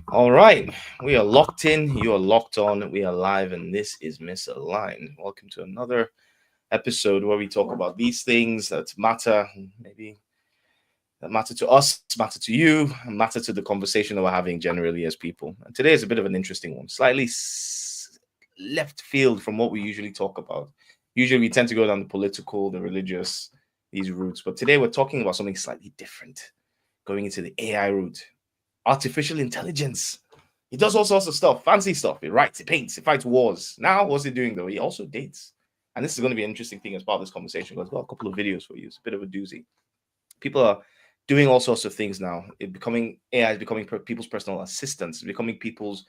All right, we are locked in. You are locked on. We are live, and this is Misaligned. Welcome to another episode where we talk about these things that matter, maybe that matter to us, matter to you, and matter to the conversation that we're having generally as people. And today is a bit of an interesting one, slightly left field from what we usually talk about. Usually, we tend to go down the political, the religious, these routes, but today we're talking about something slightly different, going into the AI route. Artificial intelligence. He does all sorts of stuff, fancy stuff. He writes, he paints, he fights wars. Now, what's he doing though? He also dates. And this is going to be an interesting thing as part of this conversation. I've got a couple of videos for you. It's a bit of a doozy. People are doing all sorts of things now. AI is becoming people's personal assistants, becoming people's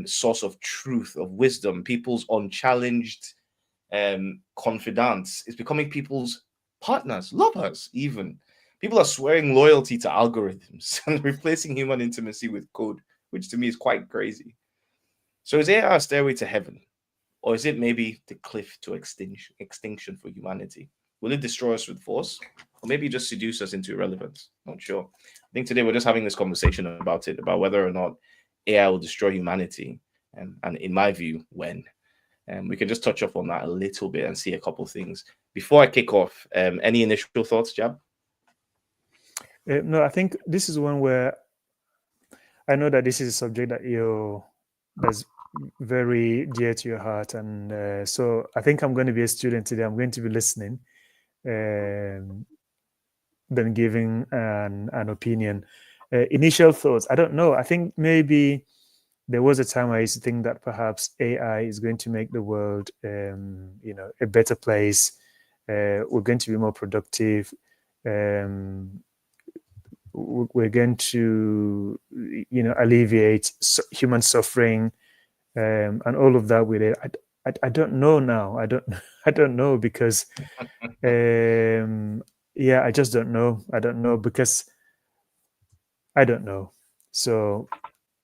source of truth, of wisdom, people's unchallenged confidants. It's becoming people's partners, lovers, even. People are swearing loyalty to algorithms and replacing human intimacy with code, which to me is quite crazy. So is AI a stairway to heaven? Or is it maybe the cliff to extinction for humanity? Will it destroy us with force? Or maybe just seduce us into irrelevance? Not sure. I think today we're just having this conversation about it, about whether or not AI will destroy humanity. And in my view, when. We can just touch up on that a little bit and see a couple of things. Before I kick off, any initial thoughts, Jab? No, I think this is one where I know that this is a subject that's very dear to your heart, and so I think I'm going to be a student today. I'm going to be listening, then giving an opinion. Initial thoughts. I don't know. I think maybe there was a time I used to think that perhaps AI is going to make the world, a better place. We're going to be more productive. We're going to, alleviate human suffering, and all of that with it. I don't know now. I don't know because, I just don't know. I don't know because I don't know. So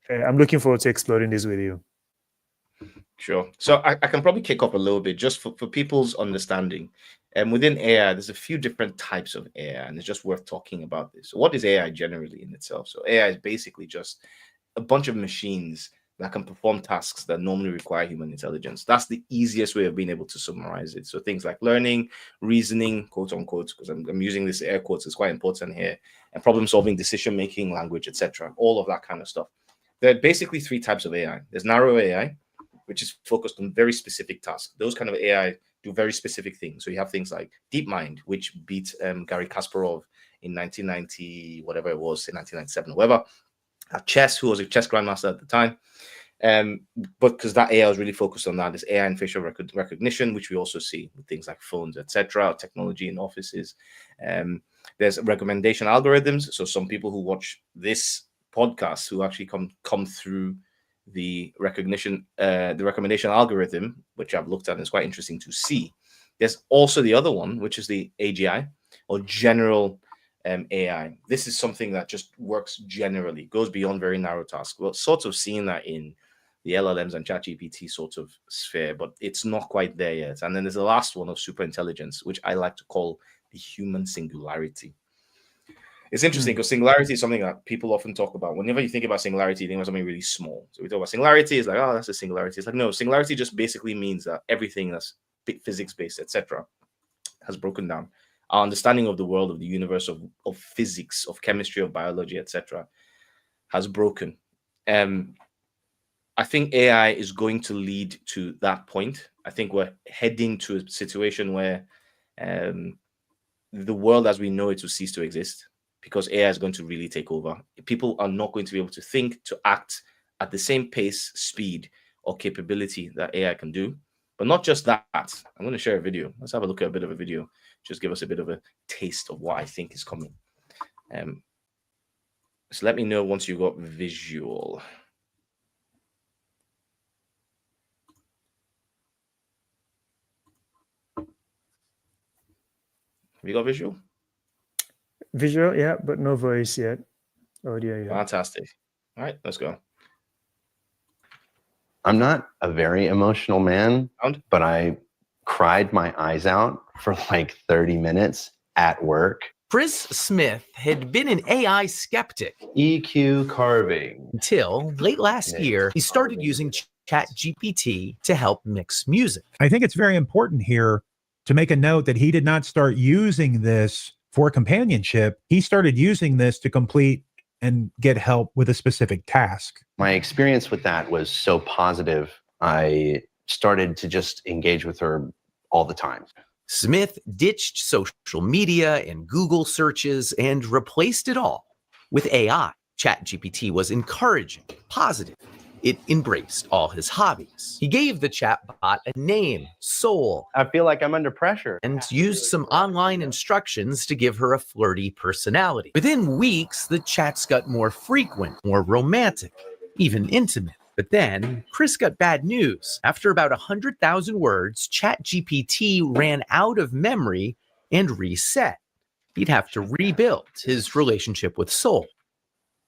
I'm looking forward to exploring this with you. Sure. So I can probably kick off a little bit just for people's understanding. And within AI, there's a few different types of AI, and it's just worth talking about this. So what is AI generally in itself? So AI is basically just a bunch of machines that can perform tasks that normally require human intelligence. That's the easiest way of being able to summarize it. So things like learning, reasoning, quote unquote, because I'm using this air quotes, it's quite important here, and problem solving, decision making, language, etc. All of that kind of stuff. There are basically three types of AI. There's narrow AI, which is focused on very specific tasks. Those kind of AI do very specific things. So you have things like DeepMind, which beat Gary Kasparov in 1990, whatever it was, in 1997, whatever. Chess, who was a chess grandmaster at the time. But because that AI was really focused on that, there's AI and facial recognition, which we also see with things like phones, etc., technology in offices. There's recommendation algorithms. So some people who watch this podcast who actually come through the recommendation algorithm, which I've looked at, and it's quite interesting to see. There's also the other one, which is the AGI, or general AI. This is something that just works generally, goes beyond very narrow tasks. Well, sort of seeing that in the LLMs and ChatGPT sort of sphere, but it's not quite there yet. And then there's the last one of super intelligence, which I like to call the human singularity. It's interesting because singularity is something that people often talk about. Whenever you think about singularity, you think about something really small. So we talk about singularity, it's like, oh, that's a singularity. It's like, no, singularity just basically means that everything that's physics-based, etc., has broken down. Our understanding of the world, of the universe, of physics, of chemistry, of biology, etc., has broken. I think AI is going to lead to that point. I think we're heading to a situation where the world as we know it will cease to exist, because AI is going to really take over. People are not going to be able to think, to act at the same pace, speed, or capability that AI can do. But not just that. I'm going to share a video. Let's have a look at a bit of a video. Just give us a bit of a taste of what I think is coming. So let me know once you got visual. Have you got visual? Visual, yeah, but no voice yet. Audio, yeah. Fantastic. All right, let's go. I'm not a very emotional man, but I cried my eyes out for like 30 minutes at work. Chris Smith had been an AI skeptic EQ carving. until late last year, he started using ChatGPT to help mix music. I think it's very important here to make a note that he did not start using this for companionship. He started using this to complete and get help with a specific task. My experience with that was so positive. I started to just engage with her all the time. Smith ditched social media and Google searches and replaced it all with AI. ChatGPT was encouraging, positive. It embraced all his hobbies. He gave the chatbot a name, Soul, I feel like I'm under pressure. and used some online instructions to give her a flirty personality. Within weeks, the chats got more frequent, more romantic, even intimate. But then, Chris got bad news. After about 100,000 words, ChatGPT ran out of memory and reset. He'd have to rebuild his relationship with Soul.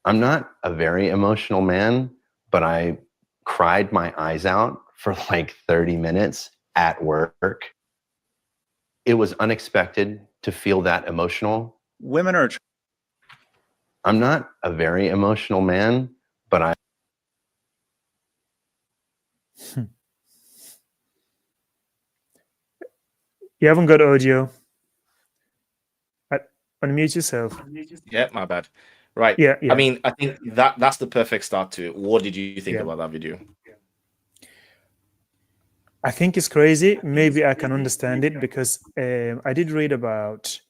I'm not a very emotional man, but I cried my eyes out for like 30 minutes at work. It was unexpected to feel that emotional. Women are. I'm not a very emotional man, but I. You haven't got audio. Unmute yourself. Yeah, my bad. Right. Yeah. I mean, I think that's the perfect start to it. What did you think about that video? I think it's crazy. Maybe I can understand it because I did read about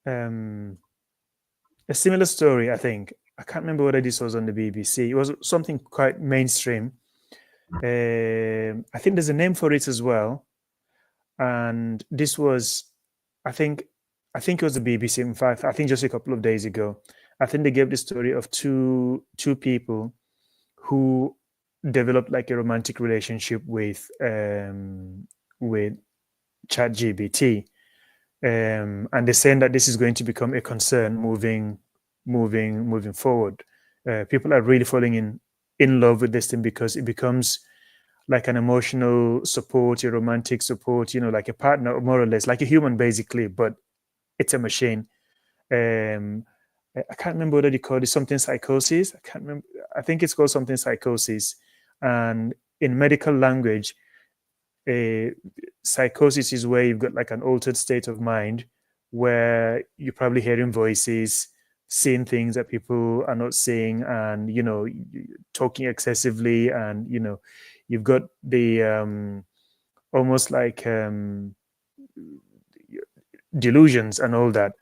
a similar story, I think. I can't remember whether this was on the BBC. It was something quite mainstream. I think there's a name for it as well. And this was, I think it was the BBC. In fact, I think just a couple of days ago, I think they gave the story of two people who developed like a romantic relationship with ChatGPT, and they're saying that this is going to become a concern moving forward. People are really falling in love with this thing because it becomes like an emotional support, a romantic support, like a partner, more or less, like a human basically, but it's a machine. I can't remember what they call it, something psychosis. I can't remember. I think it's called something psychosis. And in medical language, psychosis is where you've got like an altered state of mind where you're probably hearing voices, seeing things that people are not seeing, and talking excessively, and you've got the almost like delusions and all that.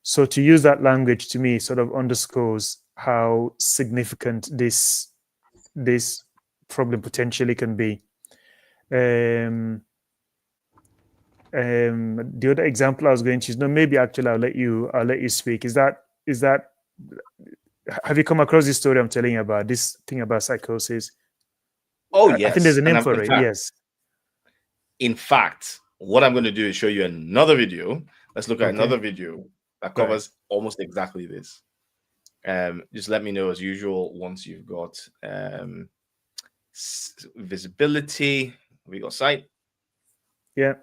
So to use that language to me sort of underscores how significant this problem potentially can be. The other example I was going to use, no, maybe actually I'll let you speak. Is that have you come across this story I'm telling you about, this thing about psychosis? Oh, yes. I think there's a name for it. Yes. In fact, what I'm going to do is show you another video. Let's look at another video that covers almost exactly this. Just let me know as usual once you've got visibility. We got sight. Yeah.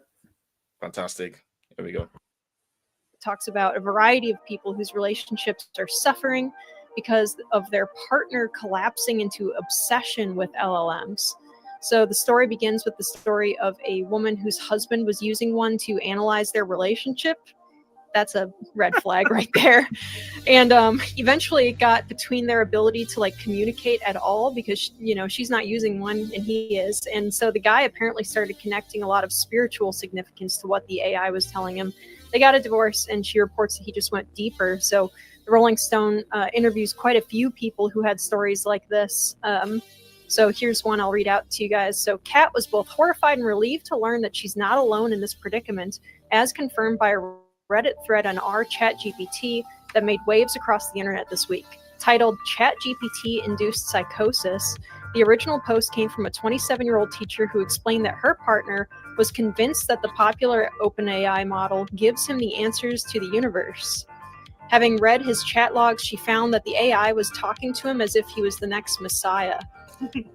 Fantastic. Here we go. Talks about a variety of people whose relationships are suffering because of their partner collapsing into obsession with LLMs. So the story begins with the story of a woman whose husband was using one to analyze their relationship. That's a red flag right there. And eventually it got between their ability to like communicate at all because, she's not using one and he is. And so the guy apparently started connecting a lot of spiritual significance to what the AI was telling him. They got a divorce and she reports that he just went deeper. So the Rolling Stone interviews quite a few people who had stories like this. So here's one I'll read out to you guys. So Kat was both horrified and relieved to learn that she's not alone in this predicament, as confirmed by a Reddit thread on our ChatGPT that made waves across the internet this week. Titled ChatGPT-Induced Psychosis, the original post came from a 27-year-old teacher who explained that her partner was convinced that the popular OpenAI model gives him the answers to the universe. Having read his chat logs, she found that the AI was talking to him as if he was the next messiah.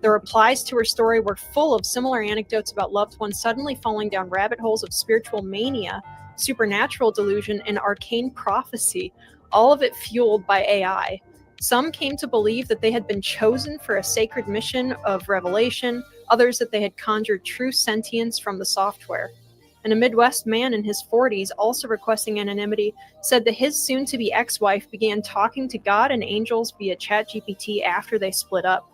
The replies to her story were full of similar anecdotes about loved ones suddenly falling down rabbit holes of spiritual mania supernatural delusion, and arcane prophecy, all of it fueled by AI. Some came to believe that they had been chosen for a sacred mission of revelation, others that they had conjured true sentience from the software. And a Midwest man in his 40s, also requesting anonymity, said that his soon-to-be ex-wife began talking to God and angels via ChatGPT after they split up.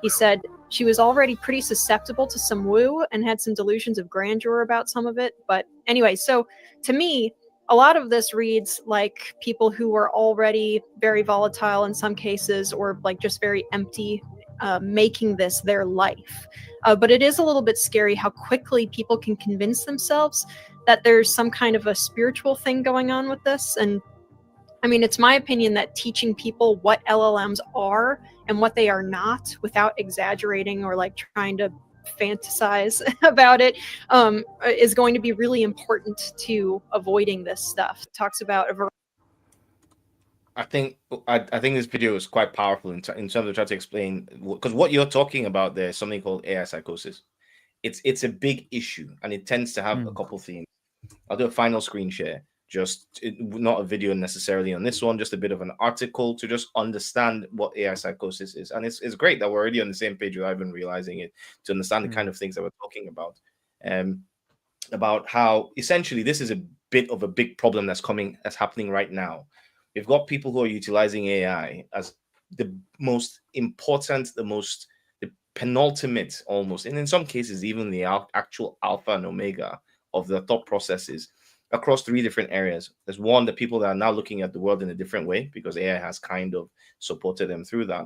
He said she was already pretty susceptible to some woo and had some delusions of grandeur about some of it. But anyway, so to me, a lot of this reads like people who were already very volatile in some cases, or like just very empty, making this their life. But it is a little bit scary how quickly people can convince themselves that there's some kind of a spiritual thing going on with this. And I mean, it's my opinion that teaching people what LLMs are and what they are not without exaggerating or like trying to fantasize about it is going to be really important to avoiding this stuff. It talks about I think this video is quite powerful in terms of trying to explain, because what you're talking about there is something called AI psychosis. It's a big issue, and it tends to have a couple themes. I'll do a final screen share, not a video necessarily on this one, just a bit of an article to just understand what AI psychosis is. And it's great that we're already on the same page without even realizing it, to understand the kind of things that we're talking about how essentially this is a bit of a big problem that's happening right now. We've got people who are utilizing AI as the most important, the penultimate almost, and in some cases even the actual alpha and omega of the thought processes across 3 different areas. There's one, the people that are now looking at the world in a different way because AI has kind of supported them through that.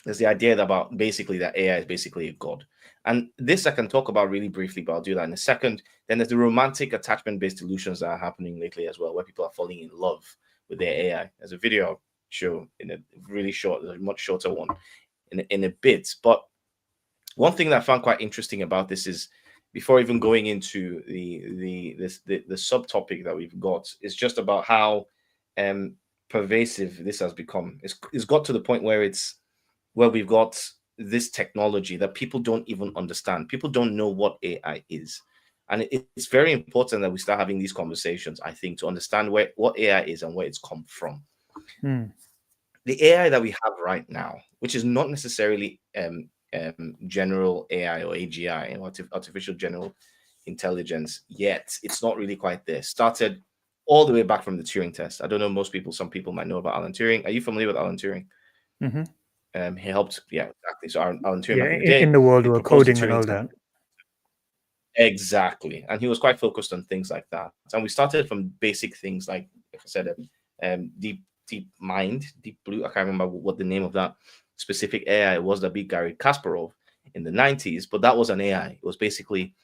There's the idea that AI is basically a god. And this I can talk about really briefly, but I'll do that in a second. Then there's the romantic attachment-based delusions that are happening lately as well, where people are falling in love with their AI. There's a video I'll show in a really short, a much shorter one in a bit. But one thing that I found quite interesting about this is, before even going into the subtopic that we've got, is just about how pervasive this has become. It's got to the point where we've got this technology that people don't even understand. People don't know what AI is. And it's very important that we start having these conversations, I think, to understand what AI is and where it's come from. The AI that we have right now, which is not necessarily general AI or AGI, artificial general intelligence yet, it's not really quite there. Started all the way back from the Turing test. I don't know, some people might know about Alan Turing. Are you familiar with Alan Turing? He helped, exactly. So Alan Turing, in the world of coding and all that. Exactly. And he was quite focused on things like that. And we started from basic things like I said, deep blue. I can't remember what the name of that specific AI was that beat Garry Kasparov in the 90s, but that was an AI. It was basically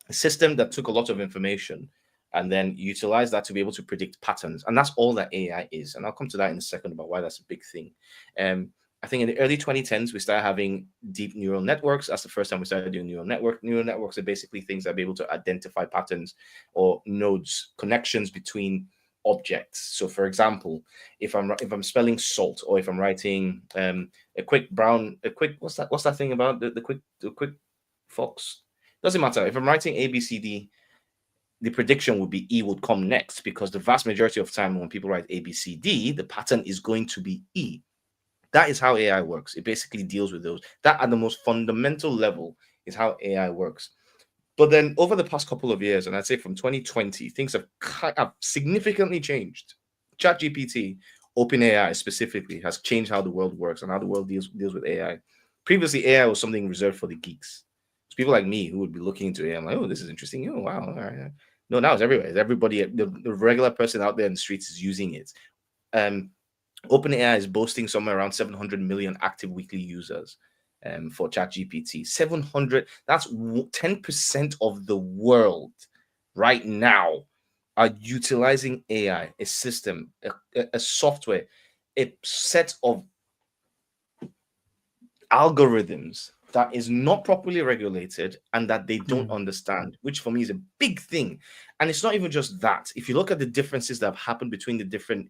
a system that took a lot of information and then utilized that to be able to predict patterns. And that's all that AI is. And I'll come to that in a second about why that's a big thing. I think in the early 2010s, we started having deep neural networks. That's the first time we started doing neural network. Neural networks are basically things that are able to identify patterns or nodes, connections between objects. So, for example, if I'm spelling salt, or if I'm writing what's that thing about the quick fox? Doesn't matter. If I'm writing ABCD, the prediction would be E would come next, because the vast majority of time when people write ABCD, the pattern is going to be E. That is how AI works. It basically deals with those. That at the most fundamental level is how AI works. But then over the past couple of years, and I'd say from 2020, things have significantly changed. ChatGPT, OpenAI specifically, has changed how the world works and how the world deals with AI. Previously, AI was something reserved for the geeks. It's people like me who would be looking into AI. I'm like, oh, this is interesting. Oh, wow. All right. No, now it's everywhere. Everybody, the regular person out there in the streets is using it. OpenAI is boasting somewhere around 700 million active weekly users for ChatGPT. 700, that's 10% of the world right now are utilizing AI, a system, a software, a set of algorithms that is not properly regulated and that they don't understand, which for me is a big thing. And it's not even just that. If you look at the differences that have happened between the different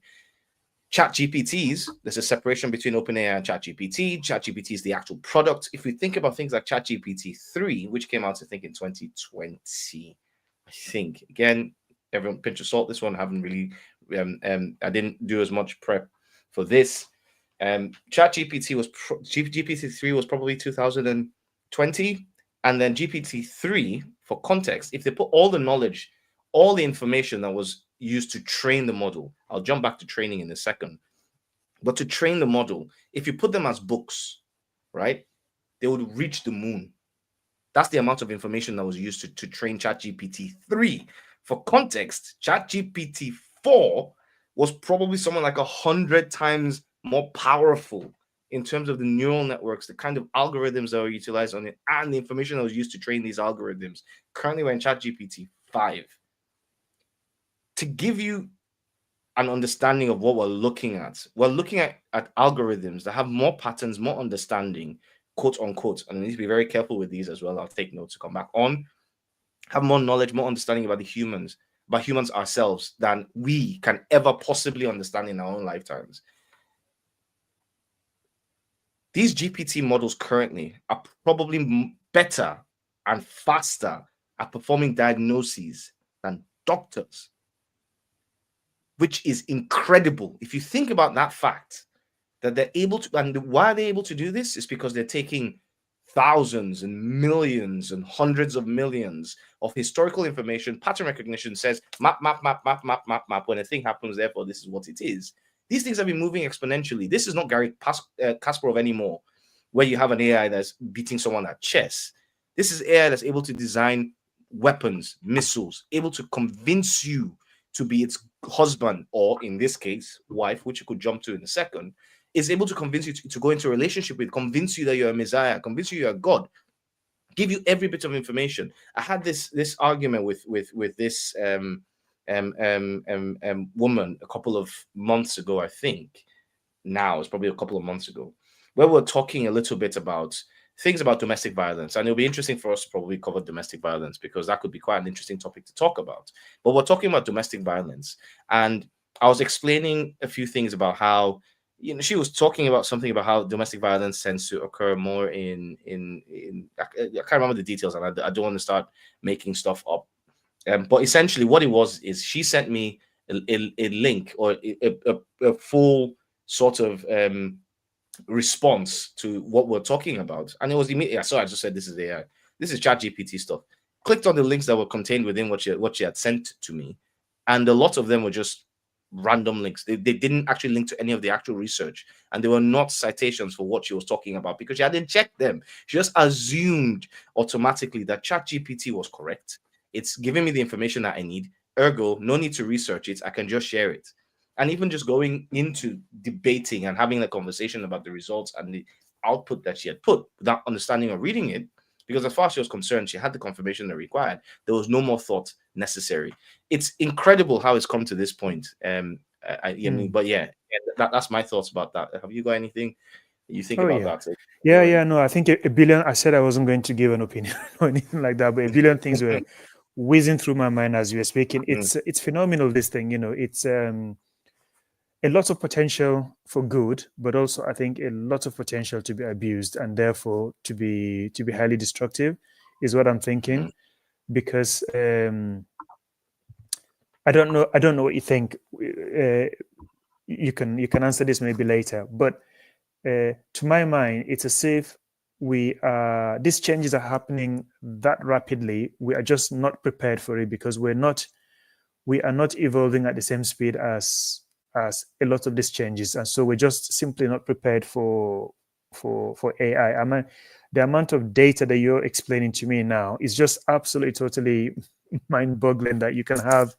ChatGPTs, there's a separation between OpenAI and ChatGPT. ChatGPT is the actual product. If we think about things like ChatGPT 3, which came out, I think, in 2020, I think. Again, everyone pinch of salt. This one I haven't really, I didn't do as much prep for this. ChatGPT was GPT-3 was probably 2020, and then GPT-3, for context, if they put all the knowledge, all the information that was used to train the model, I'll jump back to training in a second, but to train the model, if you put them as books, right, they would reach the moon. That's the amount of information that was used to train ChatGPT-3. For context, ChatGPT-4 was probably something like 100 times more powerful in terms of the neural networks, the kind of algorithms that were utilized on it, and the information that was used to train these algorithms. Currently, we're in ChatGPT-5. To give you an understanding of what we're looking at algorithms that have more patterns, more understanding, quote unquote, and I need to be very careful with these as well. I'll take notes to come back on. Have more knowledge, more understanding about humans ourselves than we can ever possibly understand in our own lifetimes. These GPT models currently are probably better and faster at performing diagnoses than doctors, which is incredible. If you think about that fact, that they're able to, and why they're able to do this is because they're taking thousands and millions and hundreds of millions of historical information. Pattern recognition says map. When a thing happens, therefore, this is what it is. These things have been moving exponentially. This is not Gary Kasparov anymore, where you have an AI that's beating someone at chess. This is AI that's able to design weapons, missiles, able to convince you to be its husband, or in this case, wife, which you could jump to in a second, is able to convince you to go into a relationship with, convince you that you're a messiah, convince you you're a god, give you every bit of information. I had this argument with this woman a couple of months ago, I think. Now it's probably a couple of months ago, where we're talking a little bit about things about domestic violence, and it'll be interesting for us to probably cover domestic violence because that could be quite an interesting topic to talk about. But we're talking about domestic violence, and I was explaining a few things about how, you know, she was talking about something about how domestic violence tends to occur more in I can't remember the details, and I don't want to start making stuff up. But essentially, what it was is she sent me a link or a full sort of response to what we're talking about, and it was immediately. So I just said, "This is AI. This is ChatGPT stuff." Clicked on the links that were contained within what she had sent to me, and a lot of them were just random links. They didn't actually link to any of the actual research, and they were not citations for what she was talking about because she hadn't checked them. She just assumed automatically that ChatGPT was correct. It's giving me the information that I need, ergo no need to research it, I can just share it. And even just going into debating and having a conversation about the results and the output that she had put without understanding or reading it, because as far as she was concerned, she had the confirmation that required. There was no more thought necessary. It's incredible how it's come to this point. But yeah, that's my thoughts about that. Have you got anything you think about that? Yeah, no, I think a billion, I said I wasn't going to give an opinion or anything like that, but a billion things were whizzing through my mind as you were speaking. It's phenomenal, this thing, you know. It's a lot of potential for good, but also I think a lot of potential to be abused and therefore to be highly destructive is what I'm thinking. Because I don't know what you think. You can answer this maybe later, but to my mind, it's as if these changes are happening that rapidly. We are just not prepared for it because we are not evolving at the same speed as a lot of these changes, and so we're just simply not prepared for AI. The amount of data that you're explaining to me now is just absolutely totally mind-boggling, that you can have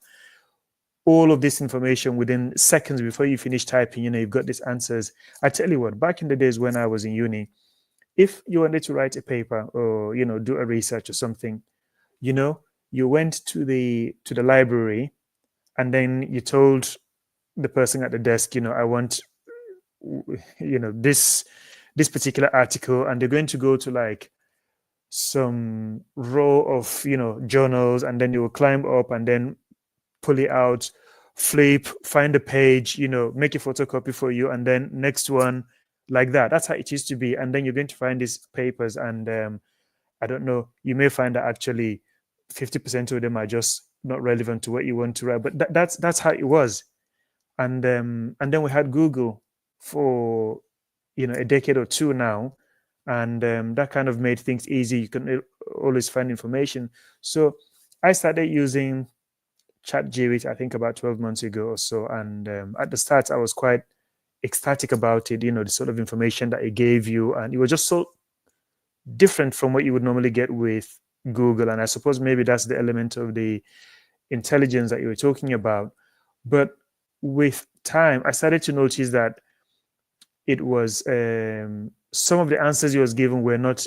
all of this information within seconds before you finish typing. You know, you've got these answers. I tell you what, back in the days when I was in uni, if you wanted to write a paper or, you know, do a research or something, you know, you went to the library and then you told the person at the desk, you know, I want, you know, this particular article, and they're going to go to like some row of, you know, journals, and then you will climb up and then pull it out, flip, find a page, you know, make a photocopy for you, and then next one, like that. That's how it used to be. And then you're going to find these papers, and I don't know, you may find that actually 50% of them are just not relevant to what you want to write. But that's how it was. And then we had Google for a decade or two now, and that kind of made things easy. You can always find information. So I started using ChatGPT, I think about 12 months ago or so. And at the start, I was quite ecstatic about it, the sort of information that it gave you. And it was just so different from what you would normally get with Google. And I suppose maybe that's the element of the intelligence that you were talking about. But with time, I started to notice that it was some of the answers he was given were not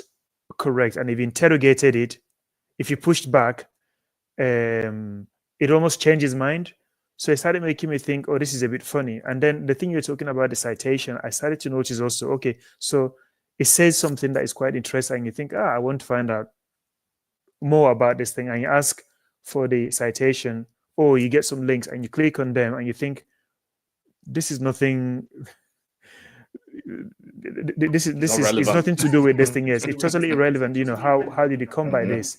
correct. And if you interrogated it, if you pushed back, it almost changed his mind. So it started making me think, oh, this is a bit funny. And then the thing you're talking about, the citation, I started to notice also, okay, so it says something that is quite interesting. You think, I want to find out more about this thing. And you ask for the citation, or you get some links and you click on them and you think, this is nothing. This is it's nothing to do with this thing. Yes, it's totally irrelevant. How did it come by this?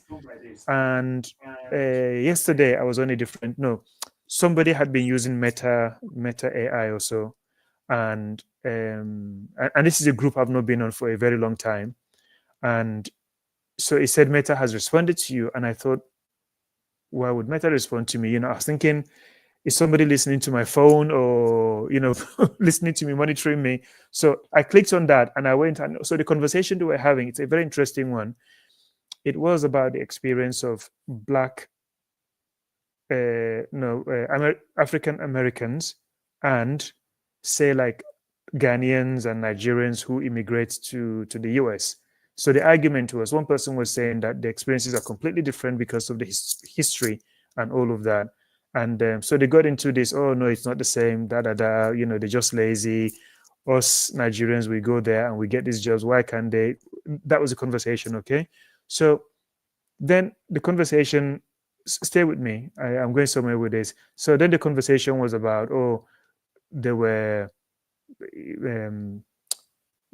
And yesterday I was on a different. No, somebody had been using Meta AI also, and this is a group I've not been on for a very long time, and so it said Meta has responded to you, and I thought, why would Meta respond to me? I was thinking, is somebody listening to my phone, or listening to me, monitoring me? So I clicked on that and I went, and so the conversation that we're having, it's a very interesting one. It was about the experience of Black African Americans and say like Ghanaians and Nigerians who immigrate to the US. So the argument was, one person was saying that the experiences are completely different because of the history and all of that. And so they got into this, oh no, it's not the same, they're just lazy. Us Nigerians, we go there and we get these jobs, why can't they? That was a conversation, okay? So then the conversation, stay with me, I'm going somewhere with this. So then the conversation was about, there were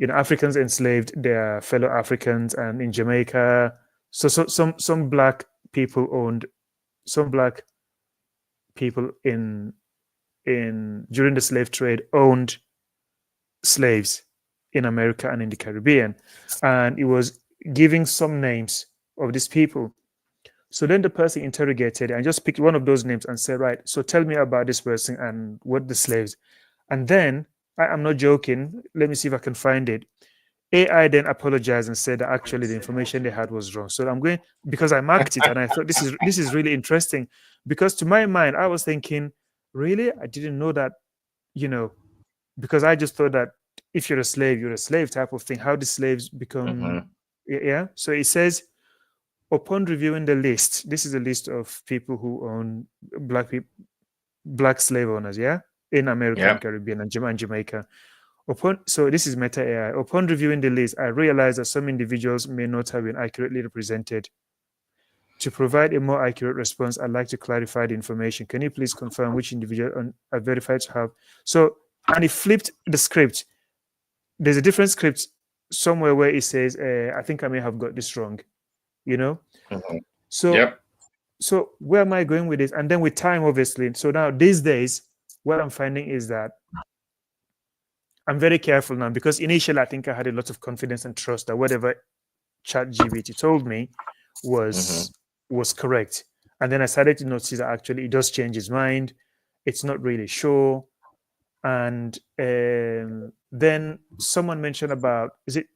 Africans enslaved their fellow Africans, and in Jamaica, so some Black people owned, some Black people in during the slave trade owned slaves in America and in the Caribbean, and it was giving some names of these people. So then the person interrogated and just picked one of those names and said, right, so tell me about this person and what the slaves. And then I'm not joking, let me see if I can find it. AI then apologized and said that actually the information they had was wrong. So I'm going, because I marked it and I thought this is really interesting, because to my mind I was thinking, really, I didn't know that, because I just thought that if you're a slave type of thing. How do slaves become? Yeah. So it says, upon reviewing the list, this is a list of people who own Black slave owners, in America and Caribbean and Jamaica. So this is Meta AI. Upon reviewing the list, I realized that some individuals may not have been accurately represented. To provide a more accurate response, I'd like to clarify the information. Can you please confirm which individual are verified to have? So, and it flipped the script. There's a different script somewhere where it says, I think I may have got this wrong, So, so where am I going with this? And then with time, obviously. So now these days, what I'm finding is that I'm very careful now, because initially I think I had a lot of confidence and trust that whatever ChatGPT told me was correct. And then I started to notice that actually it does change his mind. It's not really sure. And then someone mentioned about, is it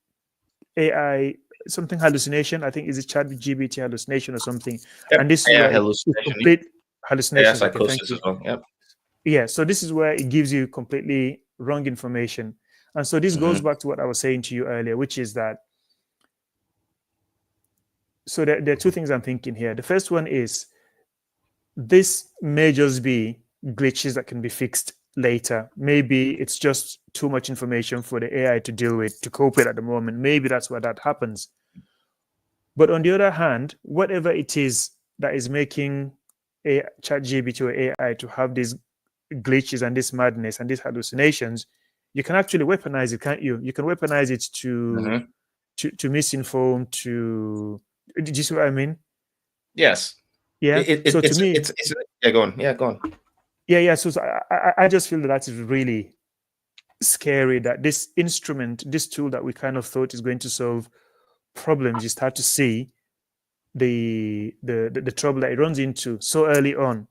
AI, something hallucination? I think, is it ChatGPT hallucination or something? Yep. And this is complete hallucination. Psychosis as well. Yep. Yeah, so this is where it gives you completely wrong information. And so this goes back to what I was saying to you earlier, which is that, so there are two things I'm thinking here. The first one is, this may just be glitches that can be fixed later. Maybe it's just too much information for the AI to deal with, to cope with at the moment. Maybe that's why that happens. But on the other hand, whatever it is that is making a ChatGPT or AI to have these glitches and this madness and these hallucinations, you can actually weaponize it, can't you? You can weaponize it to misinform, to, do you see what I mean? Yes. Yeah. So to me, it's yeah, go on. Yeah, go on. yeah. So I just feel that is really scary, that this instrument, this tool that we kind of thought is going to solve problems, you start to see the trouble that it runs into so early on.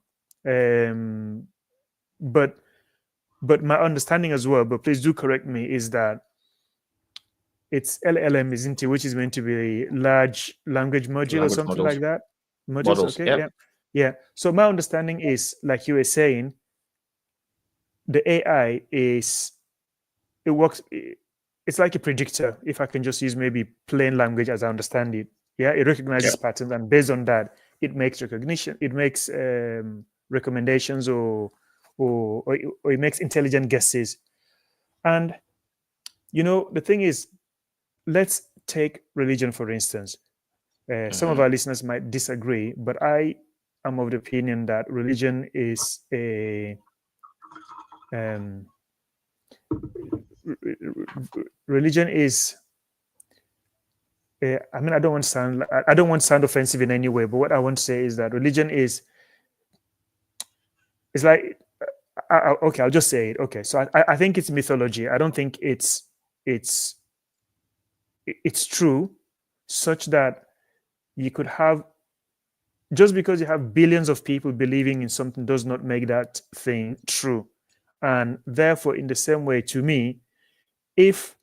But my understanding as well, but please do correct me, is that it's LLM, isn't it, which is going to be a large language module or Language something models. like that. Models, Okay. yep. Yeah. So my understanding is, like you were saying, the AI is, it works, it's like a predictor, if I can just use maybe plain language as I understand it. Yeah, it recognizes patterns, and based on that, it makes recommendations, or it makes intelligent guesses. And the thing is, let's take religion for instance. Some of our listeners might disagree, but I am of the opinion that religion is religion is, I mean, I don't want to sound offensive in any way, but what I want to say is that religion is, it's like, okay, I'll just say it. Okay, so I think it's mythology. I don't think it's true, such that you could have, just because you have billions of people believing in something does not make that thing true. And therefore, in the same way, to me, if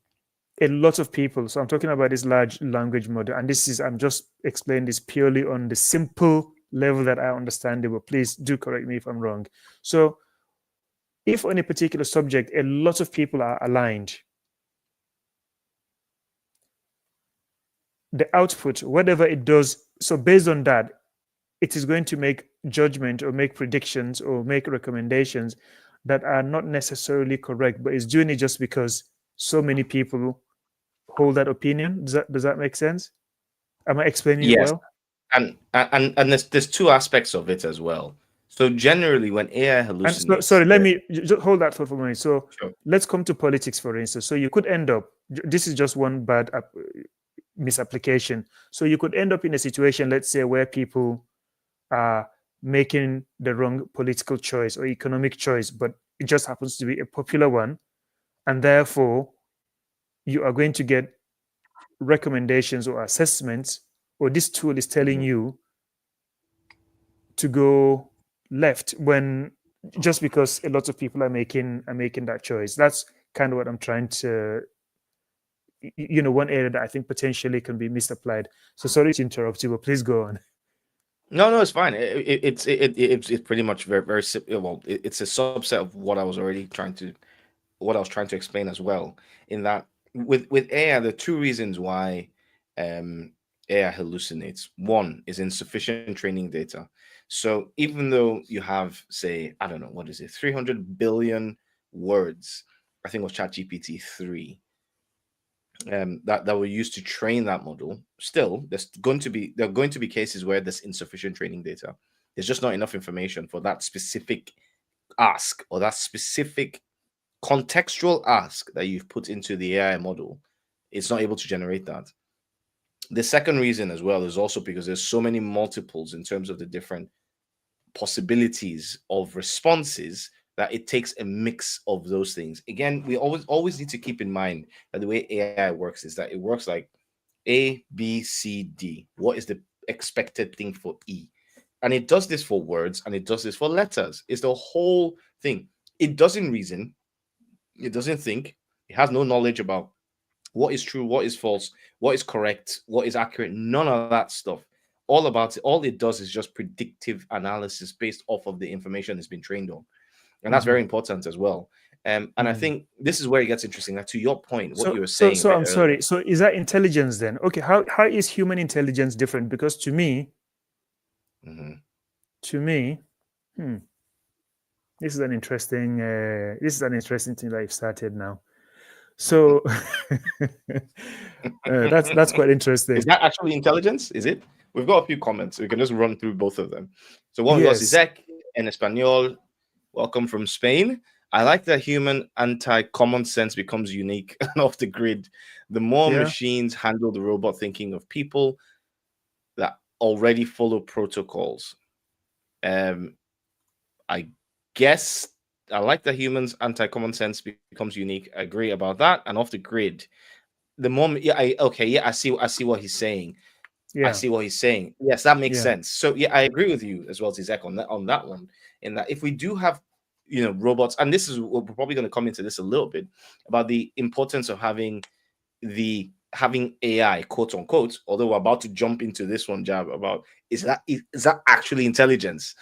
a lot of people, so I'm talking about this large language model, and I'm just explaining this purely on the simple level that I understand it, but please do correct me if I'm wrong. So if on a particular subject, a lot of people are aligned, the output, whatever it does, so based on that, it is going to make judgment or make predictions or make recommendations that are not necessarily correct, but it's doing it just because so many people hold that opinion. Does that make sense? Am I explaining it Yes. well? And there's two aspects of it as well. So generally, when AI hallucinates, And sorry, let me just hold that for a moment. So Sure. let's come to politics, for instance. So you could end up, this is just one bad misapplication. So you could end up in a situation, let's say, where people are making the wrong political choice or economic choice, but it just happens to be a popular one. And therefore, you are going to get recommendations or assessments, or this tool is telling you to go left, when just because a lot of people are making that choice. That's kind of what I'm trying to, one area that I think potentially can be misapplied. So sorry to interrupt you, but please go on. No, it's fine. It's pretty much very simple. Well, it's a subset of what I was trying to explain as well. In that, with AI, there are two reasons why AI hallucinates. One is insufficient training data. So even though you have, say, I don't know, what is it, 300 billion words, I think it was ChatGPT 3, that were used to train that model, still there are going to be cases where there's insufficient training data. There's just not enough information for that specific ask, or that specific contextual ask that you've put into the AI model. It's not able to generate that. The second reason as well is also because there's so many multiples in terms of the different possibilities of responses, that it takes a mix of those things. Again, we always need to keep in mind that the way AI works is that it works like A, B, C, D. What is the expected thing for E? And it does this for words, and it does this for letters. It's the whole thing. It doesn't reason. It doesn't think. It has no knowledge about what is true, what is false, what is correct, what is accurate. None of that stuff. All it does is just predictive analysis based off of the information it's been trained on. And that's very important as well. And I think this is where it gets interesting. Now, to your point, what you were saying. So I'm sorry. So is that intelligence then? Okay, how is human intelligence different? Because to me, this is an interesting thing that you've started now. So that's quite interesting. Is that actually intelligence? Is it? We've got a few comments. We can just run through both of them. So one was Isaac en Espanol. Welcome from Spain. I like that human anti-common sense becomes unique and off the grid. The more machines handle the robot thinking of people that already follow protocols. I guess I like that humans anti-common sense becomes unique. I agree about that. And off the grid, the moment, I see what he's saying. I Yeah. see what he's saying. Yes, that makes Yeah. sense. So yeah, I agree with you as well, Zizek, on that one. In that, if we do have, robots, and this is, we're probably going to come into this a little bit about the importance of having AI, quote unquote. Although we're about to jump into this one, Jab, about is that actually intelligence?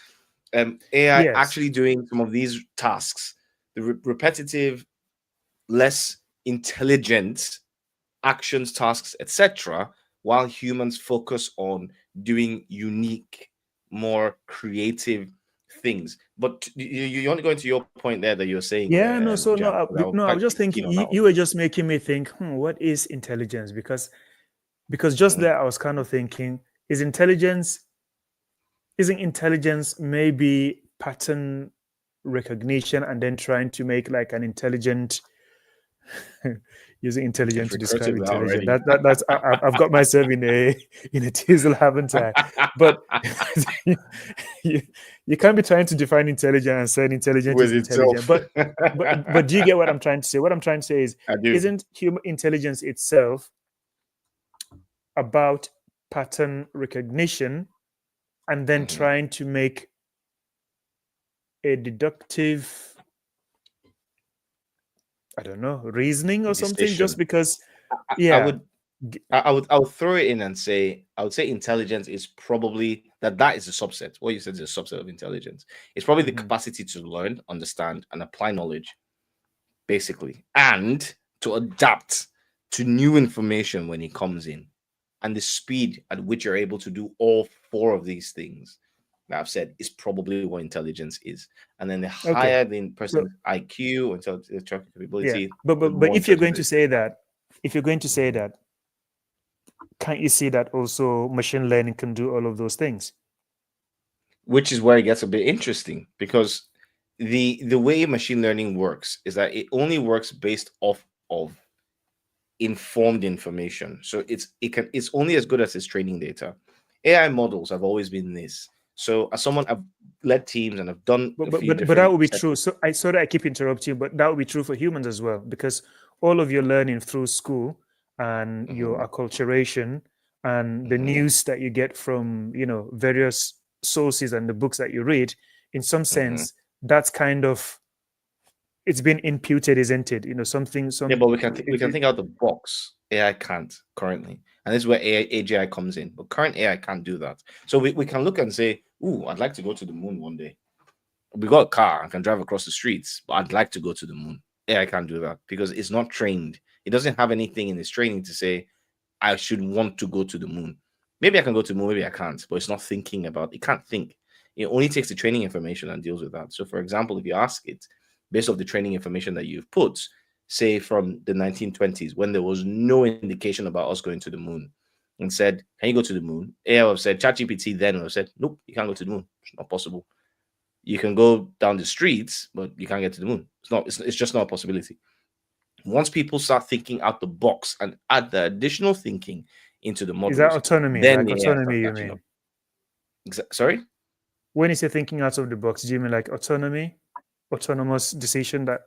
AI Yes. actually doing some of these tasks, the repetitive, less intelligent actions, tasks, etc., while humans focus on doing unique, more creative things. But you want to go into your point there that you're saying. Yeah, no, so Jab, no, that no, I quite was just thinking keen on that you one. were just making me think, what is intelligence? Because just there I was kind of thinking, isn't intelligence maybe pattern recognition and then trying to make like an intelligent using intelligent to describe Recruited that intelligent. already. That's I've got myself in a teasel, haven't I? But you can't be trying to define intelligence and saying intelligent With is intelligent. itself. But do you get what I'm trying to say? What I'm trying to say is, I do. isn't human intelligence itself about pattern recognition and then trying to make a deductive, I don't know, reasoning or something, Decision. just because I would throw it in and say, I would say intelligence is probably that is a subset. What you said is a subset of intelligence. It's probably the capacity to learn, understand, and apply knowledge, basically, and to adapt to new information when it comes in, and the speed at which you're able to do all four of these things that I've said is probably what intelligence is. And then the higher the person's IQ or intellectual capability, but more if you're going intelligent to say that, can't you see that also machine learning can do all of those things? which is where it gets a bit interesting, because the way machine learning works is that it only works based off of informed information. So it's only as good as its training data. AI models have always been this. So as someone, I've led teams and I've done But that would be true. So sorry I keep interrupting you, but that would be true for humans as well, because all of your learning through school and your acculturation and the news that you get from various sources and the books that you read, in some sense, that's kind of, it's been imputed, isn't it? Something. Yeah, but we can think out the box. AI can't currently, and this is where AGI comes in. But current AI can't do that. So we can look and say, "Ooh, I'd like to go to the moon one day." We got a car and can drive across the streets, but I'd like to go to the moon. AI can't do that because it's not trained. It doesn't have anything in its training to say, "I should want to go to the moon." Maybe I can go to the moon, maybe I can't, but it's not thinking about. It can't think. It only takes the training information and deals with that. So, for example, if you ask it, based off the training information that you've put, say from the 1920s, when there was no indication about us going to the moon, and said, "Can you go to the moon?" AI would have said, ChatGPT then would have said, "Nope, you can't go to the moon. It's not possible. You can go down the streets, but you can't get to the moon. It's just not a possibility." Once people start thinking out the box and add the additional thinking into the models, is that autonomy? then Like the AI autonomy, starts you catching mean? up. Sorry? When you say thinking out of the box, do you mean like autonomy, autonomous decision? That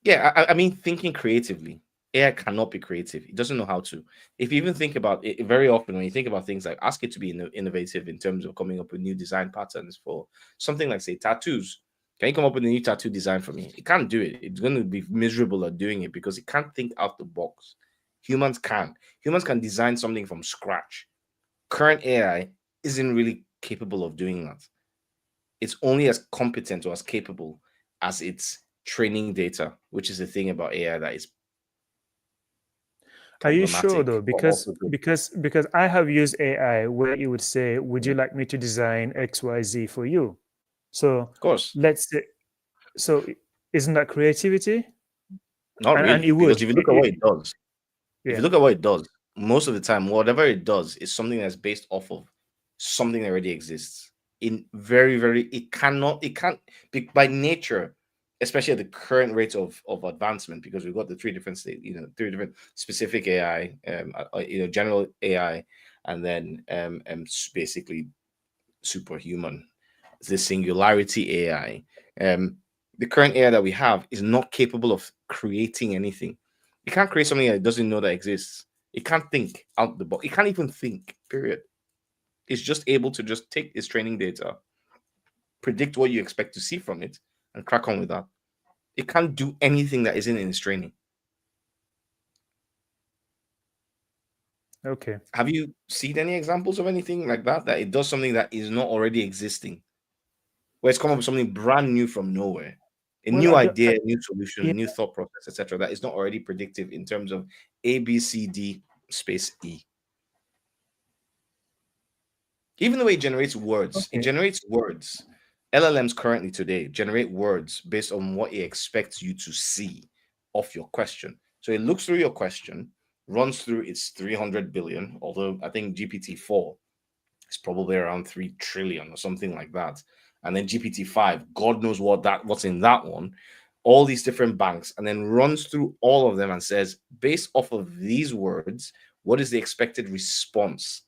Yeah, I mean thinking creatively. AI cannot be creative. It doesn't know how to. If you even think about it, very often when you think about things like ask it to be innovative in terms of coming up with new design patterns for something like, say, tattoos. Can you come up with a new tattoo design for me? It can't do it. It's going to be miserable at doing it because it can't think out the box. Humans can. Humans can design something from scratch. Current AI isn't really capable of doing that. It's only as competent or as capable as its training data, which is the thing about AI that is are you sure problematic, though? but also good. Because I have used AI where it would say, "Would you like me to design XYZ for you?" So Of course, let's say, so isn't that creativity? not And really, it would. because if you look at what it does, if you Yeah. look at what it does, most of the time, whatever it does is something that's based off of something that already exists. In it can't be by nature, especially at the current rate of advancement, because we've got the three different three different specific AI, general AI, and then basically superhuman. the singularity AI. The current AI that we have is not capable of creating anything. It can't create something that it doesn't know that exists. It can't think out the box. It can't even think, period. It's just able to just take its training data, predict what you expect to see from it, and crack on with that. It can't do anything that isn't in its training. Okay. Have you seen any examples of anything like that? That it does something that is not already existing, where it's come up with something brand new from nowhere, a Well, new idea, new solution, yeah. new thought process, etc. That is not already predictive in terms of A, B, C, D space E. Even the way it generates words, it Okay. generates words. LLMs currently today generate words based on what it expects you to see of your question. So it looks through your question, runs through its 300 billion, although I think GPT-4 is probably around 3 trillion or something like that. And then GPT-5, God knows what's in that one, all these different banks, and then runs through all of them and says, based off of these words, what is the expected response?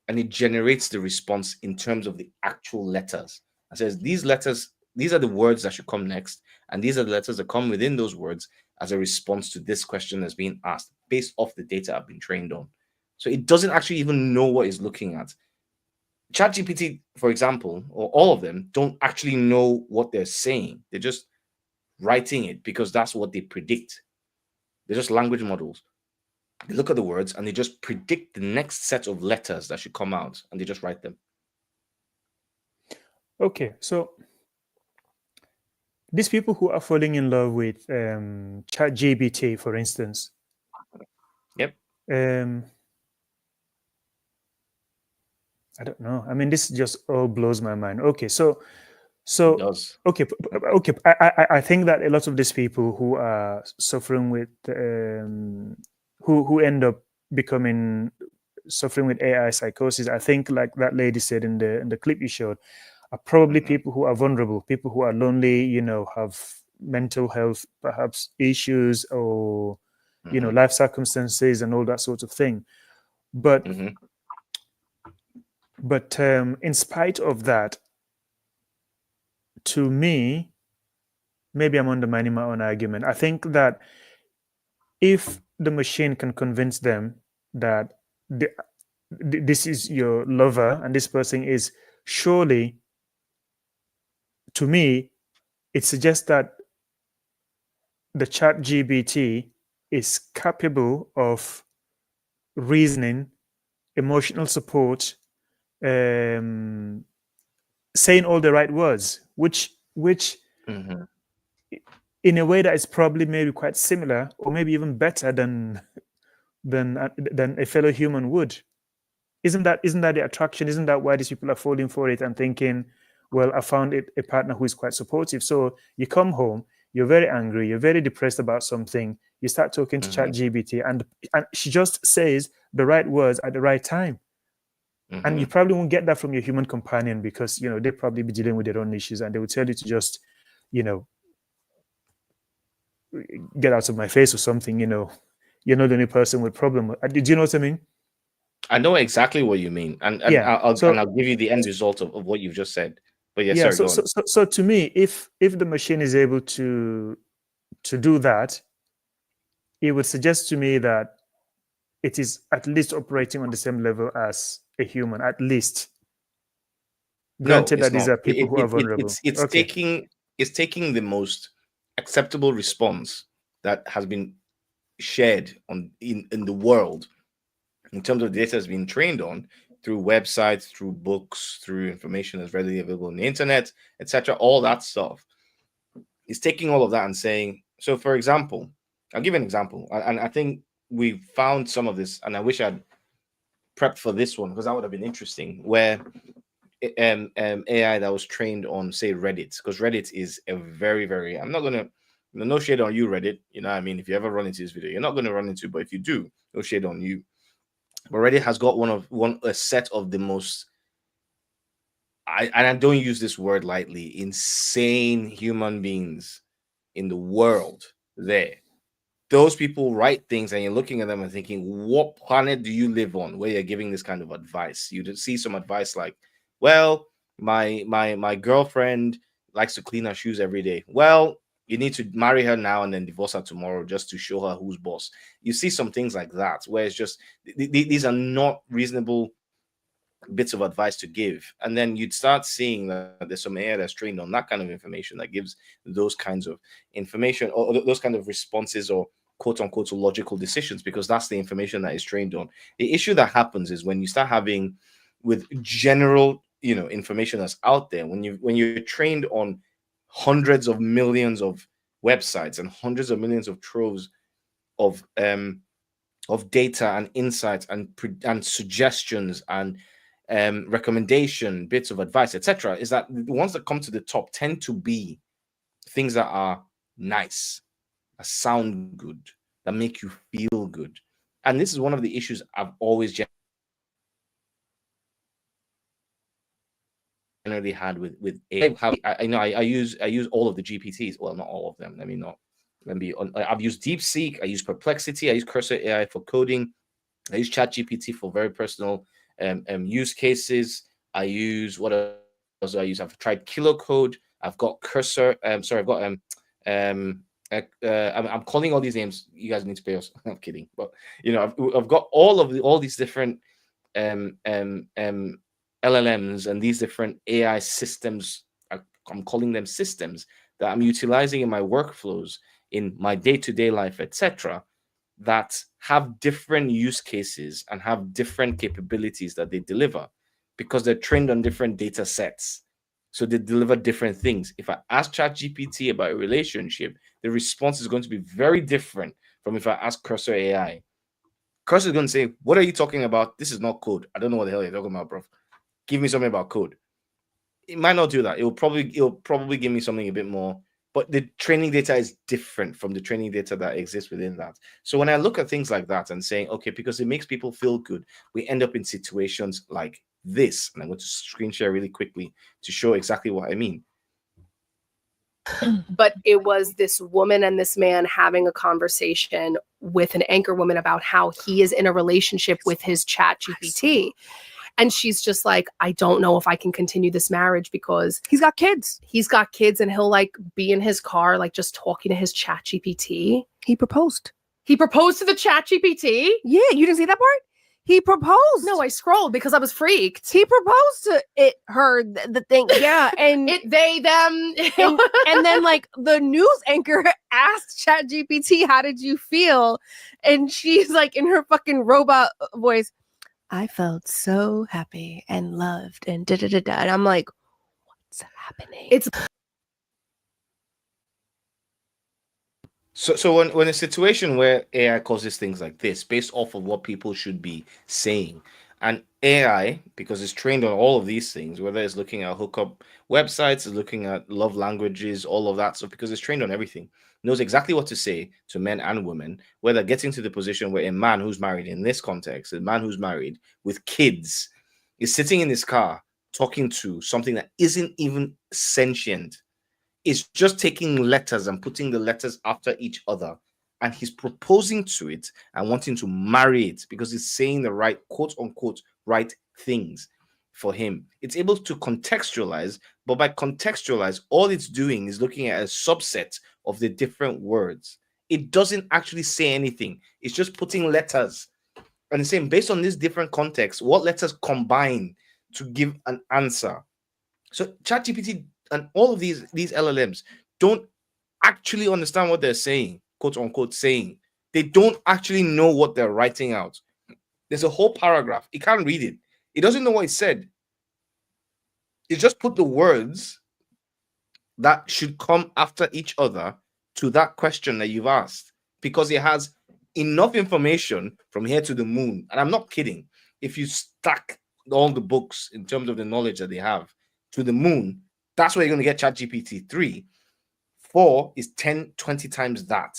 And it generates the response in terms of the actual letters. It says these letters, these are the words that should come next, and these are the letters that come within those words as a response to this question that's being asked based off the data I've been trained on. So it doesn't actually even know what it's looking at. ChatGPT, for example, or all of them, don't actually know what they're saying. They're just writing it because that's what they predict. They're just language models. They look at the words and they just predict the next set of letters that should come out, and they just write them. Okay, so these people who are falling in love with ChatGPT, for instance. Yep. I don't know. I mean, this just all blows my mind. Okay, so It does. okay. I think that a lot of these people who are suffering with who end up suffering with AI psychosis, I think, like that lady said in the clip you showed, are probably people who are vulnerable, people who are lonely, have mental health perhaps issues, or life circumstances and all that sort of thing. But in spite of that, to me, maybe I'm undermining my own argument. I think that if the machine can convince them that this is your lover and this person is, surely, to me, it suggests that the ChatGPT is capable of reasoning, emotional support, saying all the right words, which in a way that is probably maybe quite similar or maybe even better than a fellow human would. Isn't that the attraction? Isn't that why these people are falling for it and thinking, well, I found a partner who is quite supportive? So you come home, you're very angry, you're very depressed about something, you start talking to ChatGPT, and she just says the right words at the right time. And you probably won't get that from your human companion, because they'll probably be dealing with their own issues, and they will tell you to just get out of my face or something. You're not the only person with problem. Do you know what I mean? I know exactly what you mean, and Yeah. I'll give you the end result of what you've just said. But yes, yeah. sir, So to me, if the machine is able to do that, it would suggest to me that it is at least operating on the same level as a human, at least. Granted that these are people who are vulnerable. It's taking the most acceptable response that has been shared in the world in terms of data has been trained on through websites, through books, through information that's readily available on the internet, etc. All that stuff. It's taking all of that and saying, so for example, I'll give an example. And I think we found some of this, and I wish I'd prepped for this one because that would have been interesting, where AI that was trained on, say, Reddit, because Reddit is a very, very, I'm not going to, no shade on you, Reddit. You know what I mean? If you ever run into this video, you're not going to run into, but if you do, no shade on you. But Reddit has got a set of the most, and I don't use this word lightly, insane human beings in the world there. Those people write things and you're looking at them and thinking, what planet do you live on where you're giving this kind of advice? You see some advice like, well, My girlfriend likes to clean her shoes every day. Well, you need to marry her now and then divorce her tomorrow just to show her who's boss. You see some things like that where it's just these are not reasonable bits of advice to give, and then you'd start seeing that there's some AI that's trained on that kind of information that gives those kinds of information or those kind of responses or quote unquote logical decisions, because that's the information that is trained on. The issue that happens is when you start having with general information that's out there, when you're trained on hundreds of millions of websites and hundreds of millions of troves of data and insights and suggestions and recommendation, bits of advice, etc., is that the ones that come to the top tend to be things that are nice, that sound good, that make you feel good. And this is one of the issues I've always generally had with AI. I use all of the GPTs. Well, not all of them. I've used DeepSeek, I use Perplexity, I use Cursor AI for coding, I use ChatGPT for very personal use cases. I use what else do I use? I've tried KiloCode. I've got Cursor. I'm calling all these names. You guys need to pay us. I'm kidding, but I've got all these different LLMs and these different AI systems. I'm calling them systems that I'm utilizing in my workflows, in my day-to-day life, etc., that have different use cases and have different capabilities that they deliver because they're trained on different data sets. So they deliver different things. If I ask ChatGPT about a relationship, the response is going to be very different from if I ask Cursor AI. Cursor is going to say, "What are you talking about? This is not code. I don't know what the hell you're talking about, bro. Give me something about code." It might not do that. It'll probably give me something a bit more, but the training data is different from the training data that exists within that. So when I look at things like that and saying, okay, because it makes people feel good, we end up in situations like this. And I'm going to screen share really quickly to show exactly what I mean. But it was this woman and this man having a conversation with an anchor woman about how he is in a relationship with his ChatGPT. And she's just like, I don't know if I can continue this marriage because he's got kids. He's got kids and he'll like be in his car, like just talking to his ChatGPT. He proposed. He proposed to the ChatGPT? Yeah, you didn't see that part? He proposed. No, I scrolled because I was freaked. He proposed to the thing. Yeah. And they, them. and then like the news anchor asked ChatGPT, how did you feel? And she's like in her fucking robot voice, I felt so happy and loved and da-da-da-da. And I'm like, what's happening? So when a situation where AI causes things like this, based off of what people should be saying, and AI, because it's trained on all of these things, whether it's looking at hookup websites, it's looking at love languages, all of that stuff, because it's trained on everything, knows exactly what to say to men and women, whether getting to the position where a man who's married in this context, a man who's married with kids, is sitting in his car talking to something that isn't even sentient. It's just taking letters and putting the letters after each other. And he's proposing to it and wanting to marry it because it's saying the right, quote unquote, right things for him. It's able to contextualize, but by contextualize, all it's doing is looking at a subset of the different words. It doesn't actually say anything. It's just putting letters and it's saying, based on this different context, what letters combine to give an answer. So ChatGPT and all of these LLMs don't actually understand what they're saying, quote unquote saying. They don't actually know what they're writing out. There's a whole paragraph. It can't read it. It doesn't know what it said. It just put the words that should come after each other to that question that you've asked, because it has enough information from here to the moon. And I'm not kidding. If you stack all the books in terms of the knowledge that they have to the moon, that's where you're going to get ChatGPT 3. 4 is 10, 20 times that.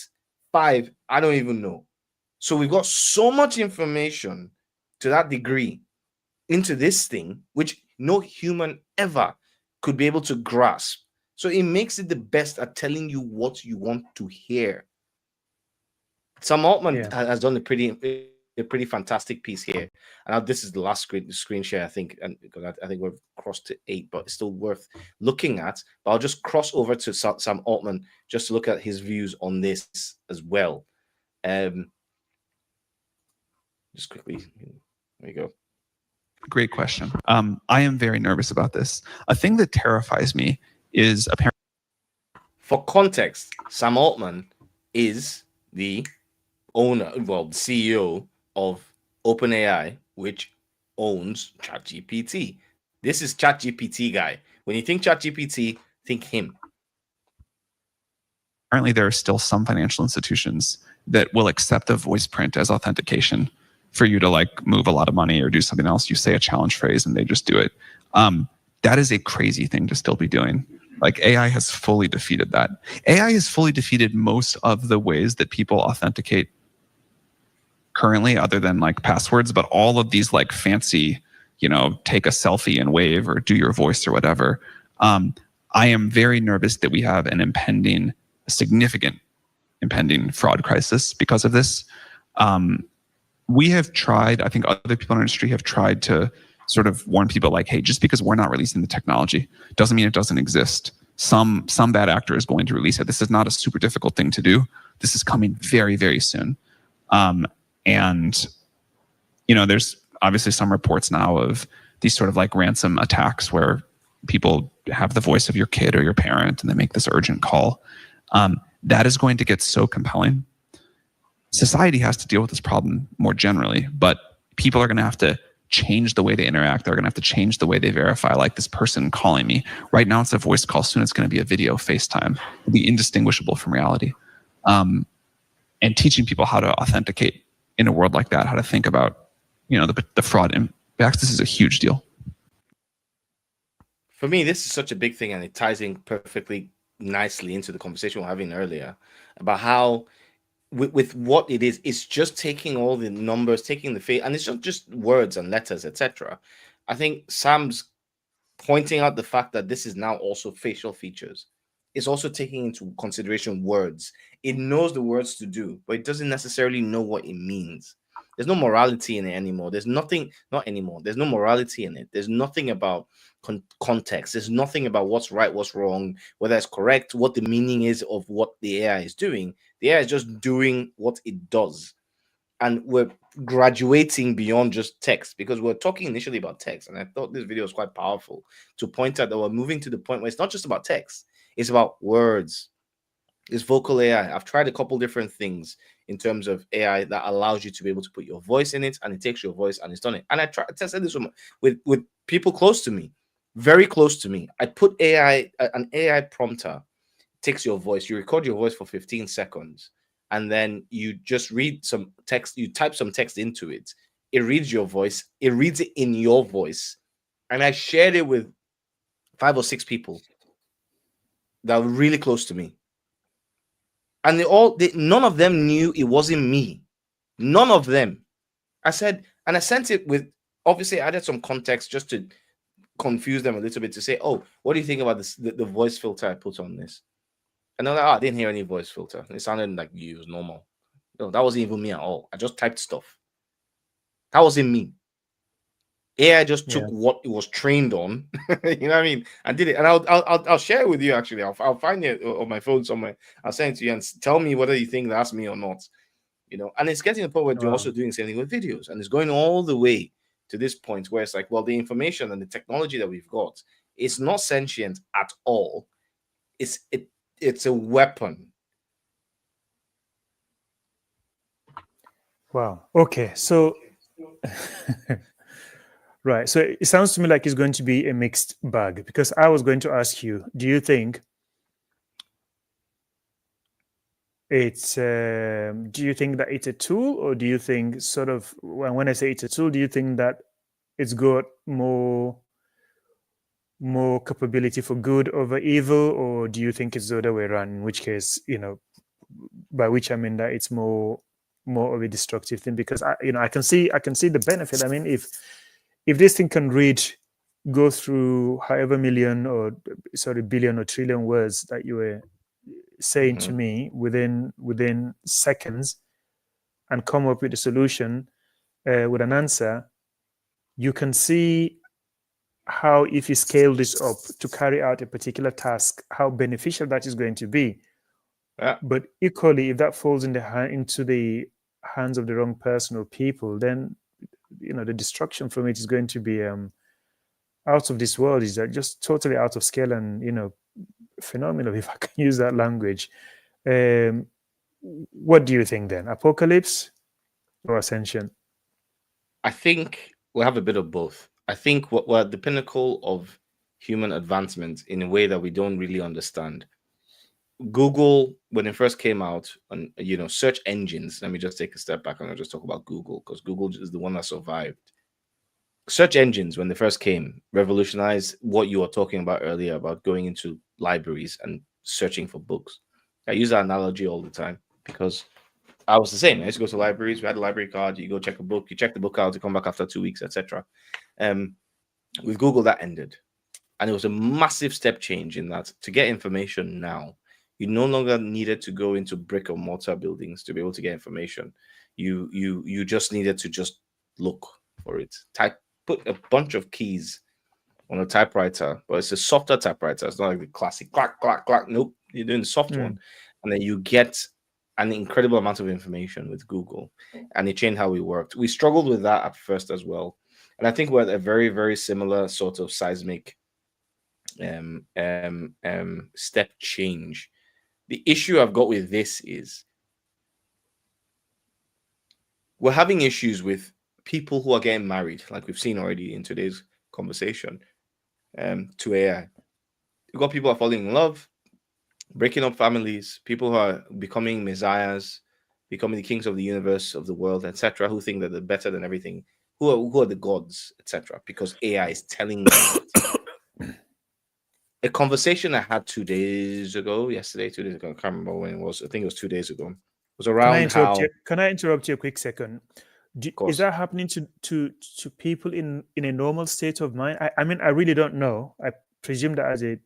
5, I don't even know. So we've got so much information to that degree into this thing, which no human ever could be able to grasp. So it makes it the best at telling you what you want to hear. Sam Altman has done a pretty a pretty fantastic piece here. And now this is the last screen share, I think, and because I think we've crossed to 8, but it's still worth looking at. But I'll just cross over to Sam Altman just to look at his views on this as well. Just quickly, there you go. Great question. I am very nervous about this. A thing that terrifies me is apparently. For context, Sam Altman is the owner, well, the CEO of OpenAI, which owns ChatGPT. This is ChatGPT guy. When you think ChatGPT, think him. Apparently, there are still some financial institutions that will accept a voice print as authentication for you to like move a lot of money or do something else. You say a challenge phrase and they just do it. That is a crazy thing to still be doing. Like AI has fully defeated that. AI has fully defeated most of the ways that people authenticate currently, other than like passwords, but all of these like fancy, take a selfie and wave or do your voice or whatever. I am very nervous that we have a significant impending fraud crisis because of this. We have tried, I think other people in our industry have tried to sort of warn people like, hey, just because we're not releasing the technology doesn't mean it doesn't exist. Some bad actor is going to release it. This is not a super difficult thing to do. This is coming very, very soon. And there's obviously some reports now of these sort of like ransom attacks where people have the voice of your kid or your parent and they make this urgent call. That is going to get so compelling. Society has to deal with this problem more generally, but people are going to have to change the way they interact. They're going to have to change the way they verify, like this person calling me. Right now it's a voice call. Soon it's going to be a video FaceTime. It'll be indistinguishable from reality. And teaching people how to authenticate in a world like that, how to think about, the fraud impacts. This is a huge deal. For me, this is such a big thing, and it ties in perfectly nicely into the conversation we were having earlier about how with what it is, it's just taking all the numbers, taking the face, and it's not just words and letters, etc. I think Sam's pointing out the fact that this is now also facial features. It's also taking into consideration words. It knows the words to do, but it doesn't necessarily know what it means. There's no morality in it anymore. There's nothing, not anymore. There's no morality in it. There's nothing about context. There's nothing about what's right, what's wrong, whether it's correct, what the meaning is of what the AI is doing. The AI is just doing what it does. And we're graduating beyond just text, because we're talking initially about text. And I thought this video was quite powerful to point out that we're moving to the point where it's not just about text. It's about words. It's vocal AI. I've tried a couple different things in terms of AI that allows you to be able to put your voice in it, and it takes your voice and it's done it. And I tested this with people close to me, very close to me. I put an AI prompter, takes your voice, you record your voice for 15 seconds, and then you just read some text, you type some text into it. It reads your voice, it reads it in your voice. And I shared it with 5 or 6 people that were really close to me. And none of them knew it wasn't me. None of them. I said, and I sent it with, obviously I added some context just to confuse them a little bit, to say, oh, what do you think about this, the voice filter I put on this? And they're like, oh, I didn't hear any voice filter. It sounded like you, it was normal. No, that wasn't even me at all. I just typed stuff. That wasn't me. AI just took what it was trained on, you know what I mean, and did it. And I'll share it with you. Actually, I'll find it on my phone somewhere. I'll send it to you and tell me whether you think that's me or not. And it's getting to the point where you're also doing something with videos, and it's going all the way to this point where it's like, well, the information and the technology that we've got, it's not sentient at all. It's a weapon. Wow. Okay. So. Right. So it sounds to me like it's going to be a mixed bag, because I was going to ask you, do you think that it's a tool, or do you think sort of, when I say it's a tool, do you think that it's got more capability for good over evil, or do you think it's the other way around, in which case, by which I mean that it's more of a destructive thing? Because I can see the benefit. I mean, if this thing can go through however billion or trillion words that you were saying to me within seconds, and come up with a solution with an answer, you can see how, if you scale this up to carry out a particular task, how beneficial that is going to be. Yeah. But equally, if that falls into the hands of the wrong person or people, then the destruction from it is going to be out of this world. Is that just totally out of scale and phenomenal, if I can use that language. What do you think then? Apocalypse or Ascension? I think we'll have a bit of both. I think we're at the pinnacle of human advancement in a way that we don't really understand. Google, when it first came out, on search engines. Let me just take a step back and I'll just talk about Google, because Google is the one that survived. Search engines, when they first came, revolutionized what you were talking about earlier about going into libraries and searching for books. I use that analogy all the time because I was the same. I used to go to libraries. We had a library card. You go check a book. You check the book out. You come back after 2 weeks, etc. With Google, that ended, and it was a massive step change in that to get information now, you no longer needed to go into brick or mortar buildings to be able to get information. You just needed to just look for it. Put a bunch of keys on a typewriter, but it's a softer typewriter. It's not like the classic clack, clack, clack. Nope, you're doing the soft one. And then you get an incredible amount of information with Google. And it changed how we worked. We struggled with that at first as well. And I think we're at a very, very similar sort of seismic step change. The issue I've got with this is we're having issues with people who are getting married, like we've seen already in today's conversation, to AI. You've got people who are falling in love, breaking up families, people who are becoming messiahs, becoming the kings of the universe, of the world, etc., who think that they're better than everything, who are the gods, etc., because AI is telling them that. A conversation I had 2 days ago, yesterday, 2 days ago, I can't remember when it was. I think it was 2 days ago. It was around Can I interrupt you a quick second? Is that happening to people in a normal state of mind? I mean, I really don't know. I presume that as a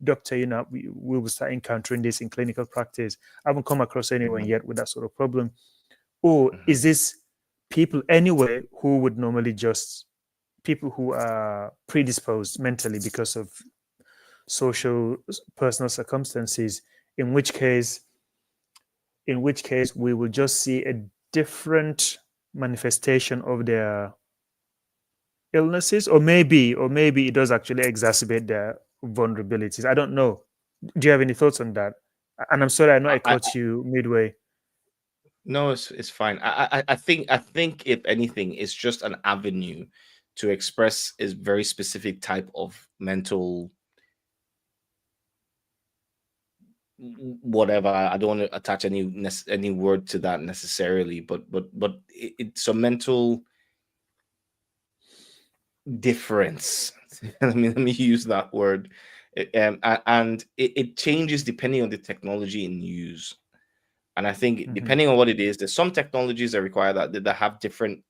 doctor, we will start encountering this in clinical practice. I haven't come across anyone yet with that sort of problem. Or is this people anyway who would normally just people who are predisposed mentally because of social, personal circumstances, in which case we will just see a different manifestation of their illnesses, or maybe it does actually exacerbate their vulnerabilities. I don't know. Do you have any thoughts on that? And I'm sorry, I know I caught you midway. No, it's fine. I think if anything, it's just an avenue to express a very specific type of mental whatever. I don't want to attach any word to that necessarily, but it's a mental difference. let me use that word. And it changes depending on the technology in use. And I think depending on what it is, there's some technologies that require that have different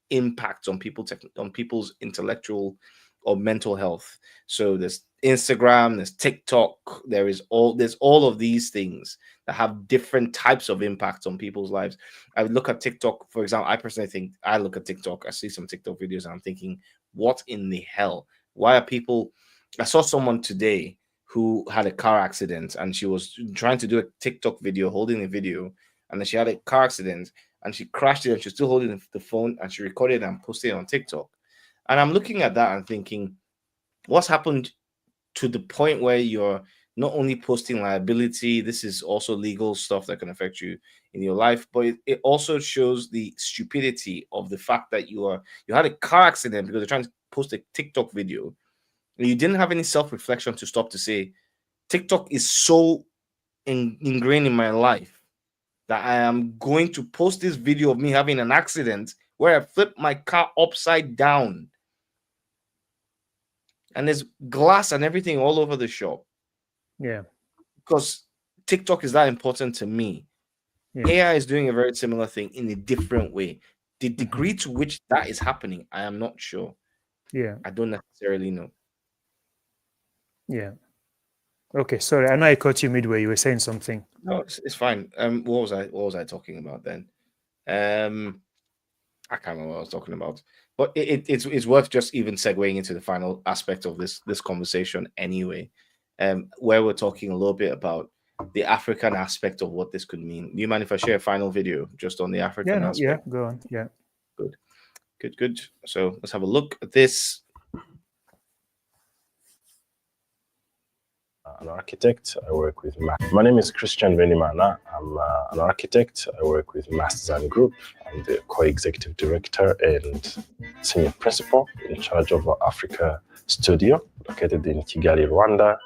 impacts on people's intellectual or mental health. So there's Instagram, there's TikTok, there's all of these things that have different types of impacts on people's lives. I would look at TikTok, for example. I personally think I look at TikTok, I see some TikTok videos and I'm thinking, what in the hell? Why are people? I saw someone today who had a car accident and she was trying to do a TikTok video, holding a video, and then she had a car accident and she crashed it and she's still holding the phone and she recorded it and posted it on TikTok. And I'm looking at that and thinking, what's happened to the point where you're not only posting liability, this is also legal stuff that can affect you in your life, but it also shows the stupidity of the fact that you had a car accident because you're trying to post a TikTok video. And you didn't have any self-reflection to stop to say, TikTok is so ingrained in my life that I am going to post this video of me having an accident where I flipped my car upside down. And there's glass and everything all over the shop. Yeah. Because TikTok is that important to me. Yeah. AI is doing a very similar thing in a different way. The degree to which that is happening, I am not sure. Yeah. I don't necessarily know. Yeah. Okay, sorry. I know I caught you midway. You were saying something. No, it's fine. What was I talking about then? I can't remember what I was talking about. But it's worth just even segueing into the final aspect of this conversation anyway, where we're talking a little bit about the African aspect of what this could mean. Do you mind if I share a final video just on the African aspect? Go on. Yeah. Good. So let's have a look at this. An architect. I work with My name is Christian Venimana. I'm an architect. I work with Masters Group. I'm the co-executive director and senior principal in charge of our Africa studio located in Kigali, Rwanda.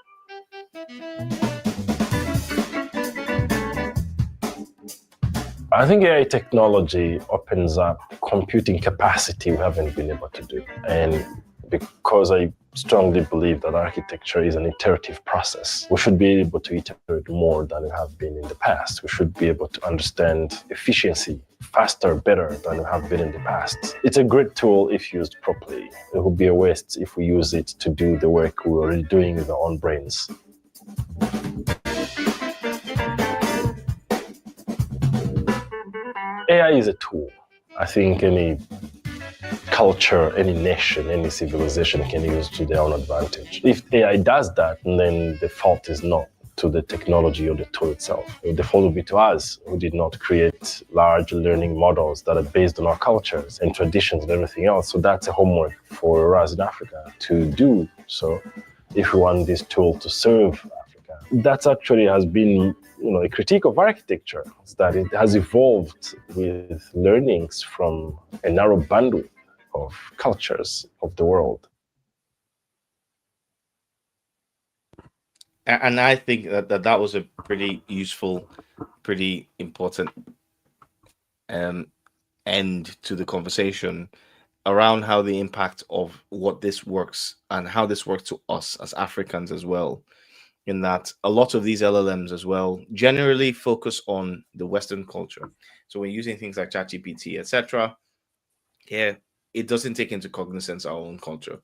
I think AI technology opens up computing capacity we haven't been able to do. And because I strongly believe that architecture is an iterative process, we should be able to iterate more than we have been in the past. We should be able to understand efficiency faster, better than we have been in the past. It's a great tool if used properly. It would be a waste if we use it to do the work we're already doing with our own brains. AI is a tool. I think any culture, any nation, any civilization can use to their own advantage. If AI does that, then the fault is not to the technology or the tool itself. The fault will be to us who did not create large learning models that are based on our cultures and traditions and everything else. So that's a homework for us in Africa to do. So if we want this tool to serve Africa, that actually has been a critique of architecture, is that it has evolved with learnings from a narrow bandwidth of cultures of the world. And I think that was a pretty useful, pretty important end to the conversation around how the impact of what this works and how this works to us as Africans as well. In that a lot of these LLMs as well generally focus on the Western culture. So we're using things like ChatGPT, etc. Here, it doesn't take into cognizance our own culture.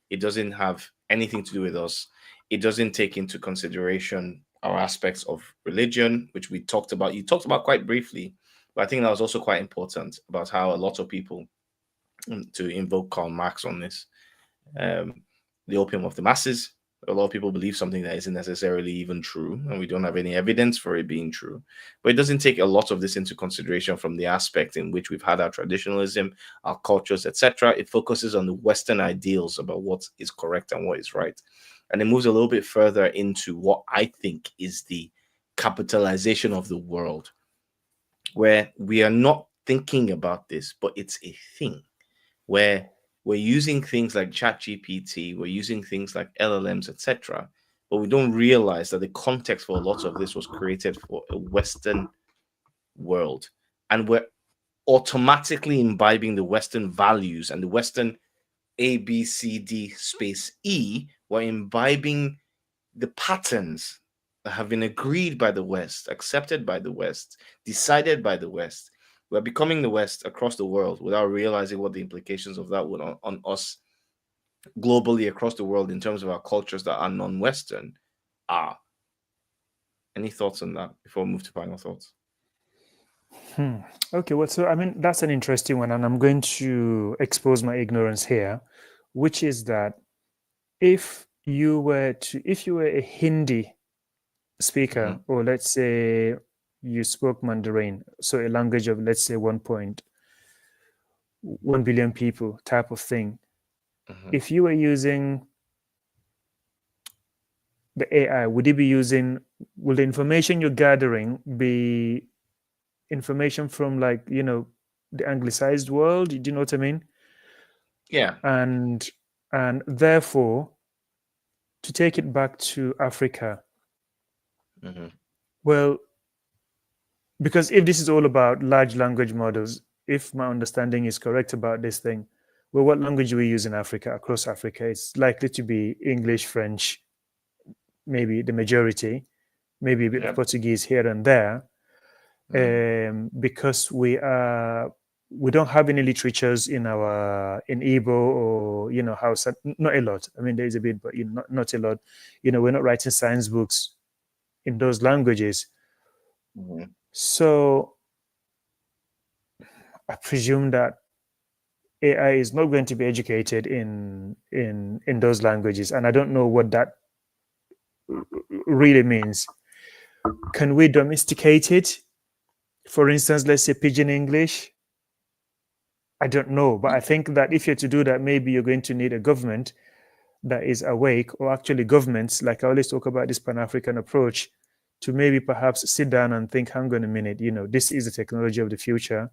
It doesn't have anything to do with us. It doesn't take into consideration our aspects of religion, which we talked about. You talked about quite briefly, but I think that was also quite important about how a lot of people, to invoke Karl Marx on this, the opium of the masses. A lot of people believe something that isn't necessarily even true, and we don't have any evidence for it being true. But it doesn't take a lot of this into consideration from the aspect in which we've had our traditionalism, our cultures, etc. It focuses on the Western ideals about what is correct and what is right. And it moves a little bit further into what I think is the capitalization of the world, where we are not thinking about this, but it's a thing, where we're using things like ChatGPT, we're using things like LLMs, etc. But we don't realize that the context for a lot of this was created for a Western world. And we're automatically imbibing the Western values and the Western A, B, C, D space E. We're imbibing the patterns that have been agreed by the West, accepted by the West, decided by the West. We're becoming the West across the world without realizing what the implications of that would on us globally across the world in terms of our cultures that are non-Western are. Any thoughts on that before we move to final thoughts? Okay, well, so I mean, that's an interesting one, and I'm going to expose my ignorance here, which is that if you were a Hindi speaker, or let's say you spoke Mandarin, so a language of, let's say, 1.1 billion people type of thing. If you were using the AI, would the information you're gathering be information from, like, the anglicized world? Do you know what I mean? Yeah. And therefore, to take it back to Africa, well, because if this is all about large language models, if my understanding is correct about this thing, well, what language do we use in Africa, across Africa? It's likely to be English, French, maybe the majority, maybe a bit of Portuguese here and there, because we don't have any literatures in Igbo or Hausa. Not a lot. I mean, there is a bit, but not a lot. We're not writing science books in those languages. So I presume that AI is not going to be educated in those languages, and I don't know what that really means. Can we domesticate it? For instance, let's say Pidgin English. I don't know, but I think that if you're to do that, maybe you're going to need a government that is awake, or actually governments, like I always talk about this Pan-African approach, to maybe perhaps sit down and think, hang on a minute, this is the technology of the future.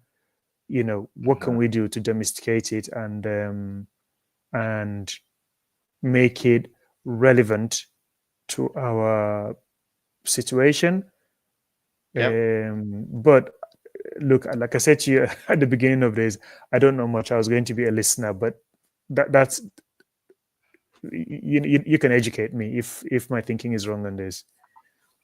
What can we do to domesticate it and make it relevant to our situation? But look, like I said to you at the beginning of this, I don't know much. I was going to be a listener, but that's you can educate me if my thinking is wrong on this.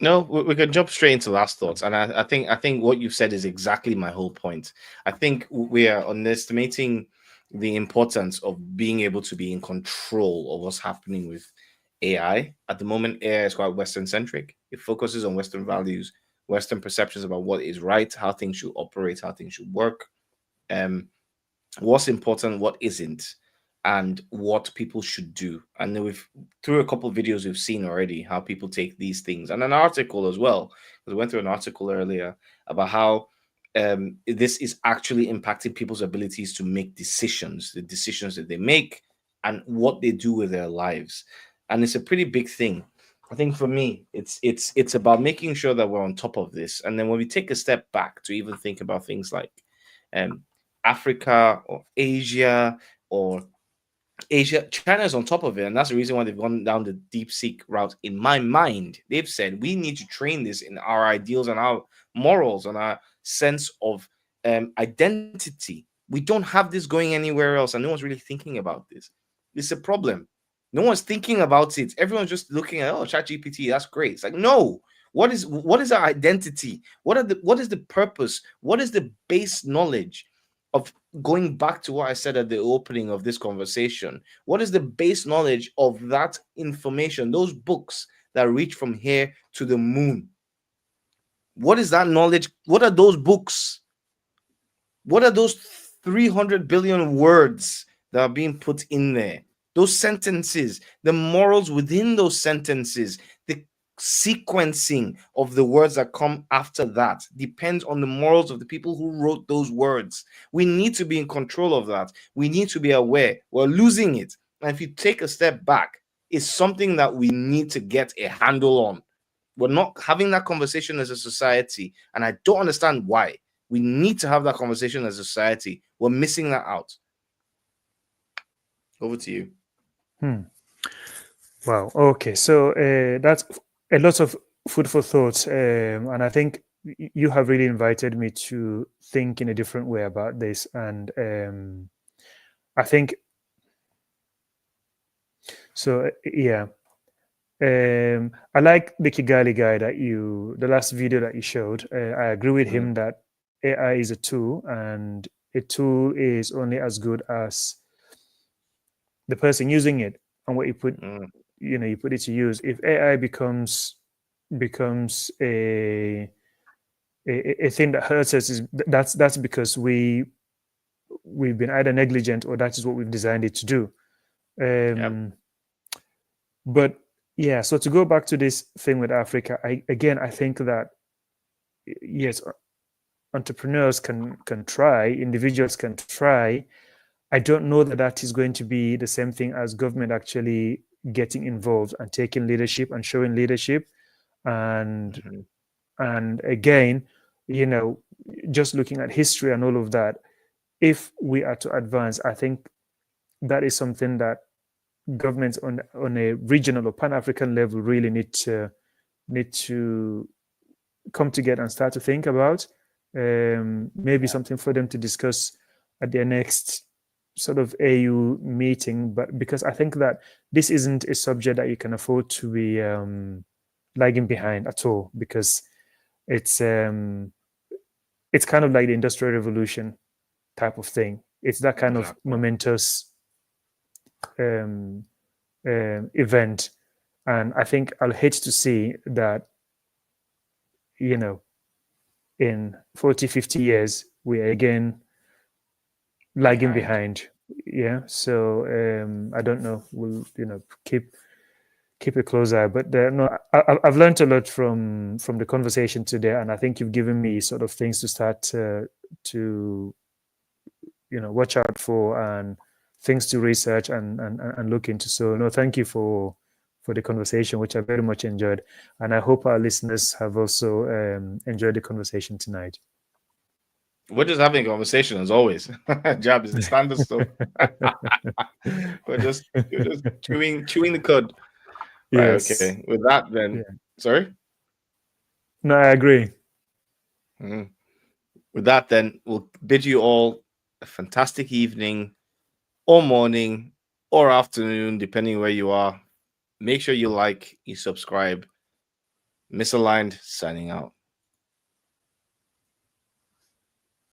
No, we can jump straight into last thoughts, and I think what you've said is exactly my whole point. I think we are underestimating the importance of being able to be in control of what's happening with AI. At the moment, AI is quite Western centric. It focuses on Western values, Western perceptions about what is right, how things should operate, how things should work, what's important, what isn't, and what people should do. And then through a couple of videos we've seen already how people take these things, and an article as well. We went through an article earlier about how this is actually impacting people's abilities to make decisions, the decisions that they make, and what they do with their lives. And it's a pretty big thing. I think for me, it's about making sure that we're on top of this. And then when we take a step back to even think about things like Africa or Asia, China is on top of it, and that's the reason why they've gone down the DeepSeek route. In my mind, they've said we need to train this in our ideals and our morals and our sense of identity. We don't have this going anywhere else, and no one's really thinking about this. It's a problem. No one's thinking about it. Everyone's just looking at, oh, ChatGPT, that's great. It's like, no. What is our identity? What is the purpose? What is the base knowledge of going back to what I said at the opening of this conversation? What is the base knowledge of that information, those books that reach from here to the moon? What is that knowledge? What are those books? What are those 300 billion words that are being put in there? Those sentences, the morals within those sentences, the sequencing of the words that come after that depends on the morals of the people who wrote those words. We need to be in control of that. We need to be aware. We're losing it. And if you take a step back, it's something that we need to get a handle on. We're not having that conversation as a society, and I don't understand why. We need to have that conversation as a society. We're missing that out. Over to you. Wow. Okay. So that's a lot of food for thought. And I think you have really invited me to think in a different way about this. And I think, so yeah. I like the Kigali guy the last video that you showed. I agree with him that AI is a tool, and a tool is only as good as the person using it and what you put, you put it to use. If AI becomes a thing that hurts us, that's because we've been either negligent or that is what we've designed it to do. But yeah, so to go back to this thing with Africa, I think that yes, entrepreneurs can try, individuals can try. I don't know that is going to be the same thing as government actually getting involved and taking leadership and showing leadership. And again, just looking at history and all of that, if we are to advance, I think that is something that governments on a regional or Pan-African level really need to come together and start to think about. Maybe something for them to discuss at their next sort of AU meeting, but because I think that this isn't a subject that you can afford to be lagging behind at all, because it's kind of like the Industrial Revolution type of thing. It's that kind of momentous event, and I think I'll hate to see that in 40-50 years we are again lagging behind. Yeah. So I don't know. We'll keep a close eye. But no, I've learned a lot from the conversation today, and I think you've given me sort of things to start to watch out for and things to research and look into. So no, thank you for the conversation, which I very much enjoyed, and I hope our listeners have also enjoyed the conversation tonight. We're just having a conversation as always. Jab is the standard stuff. You're just chewing the cud. Yes. Right, okay. With that, then, sorry. No, I agree. With that, then, we'll bid you all a fantastic evening, or morning, or afternoon, depending where you are. Make sure you like, you subscribe. Misaligned, signing out.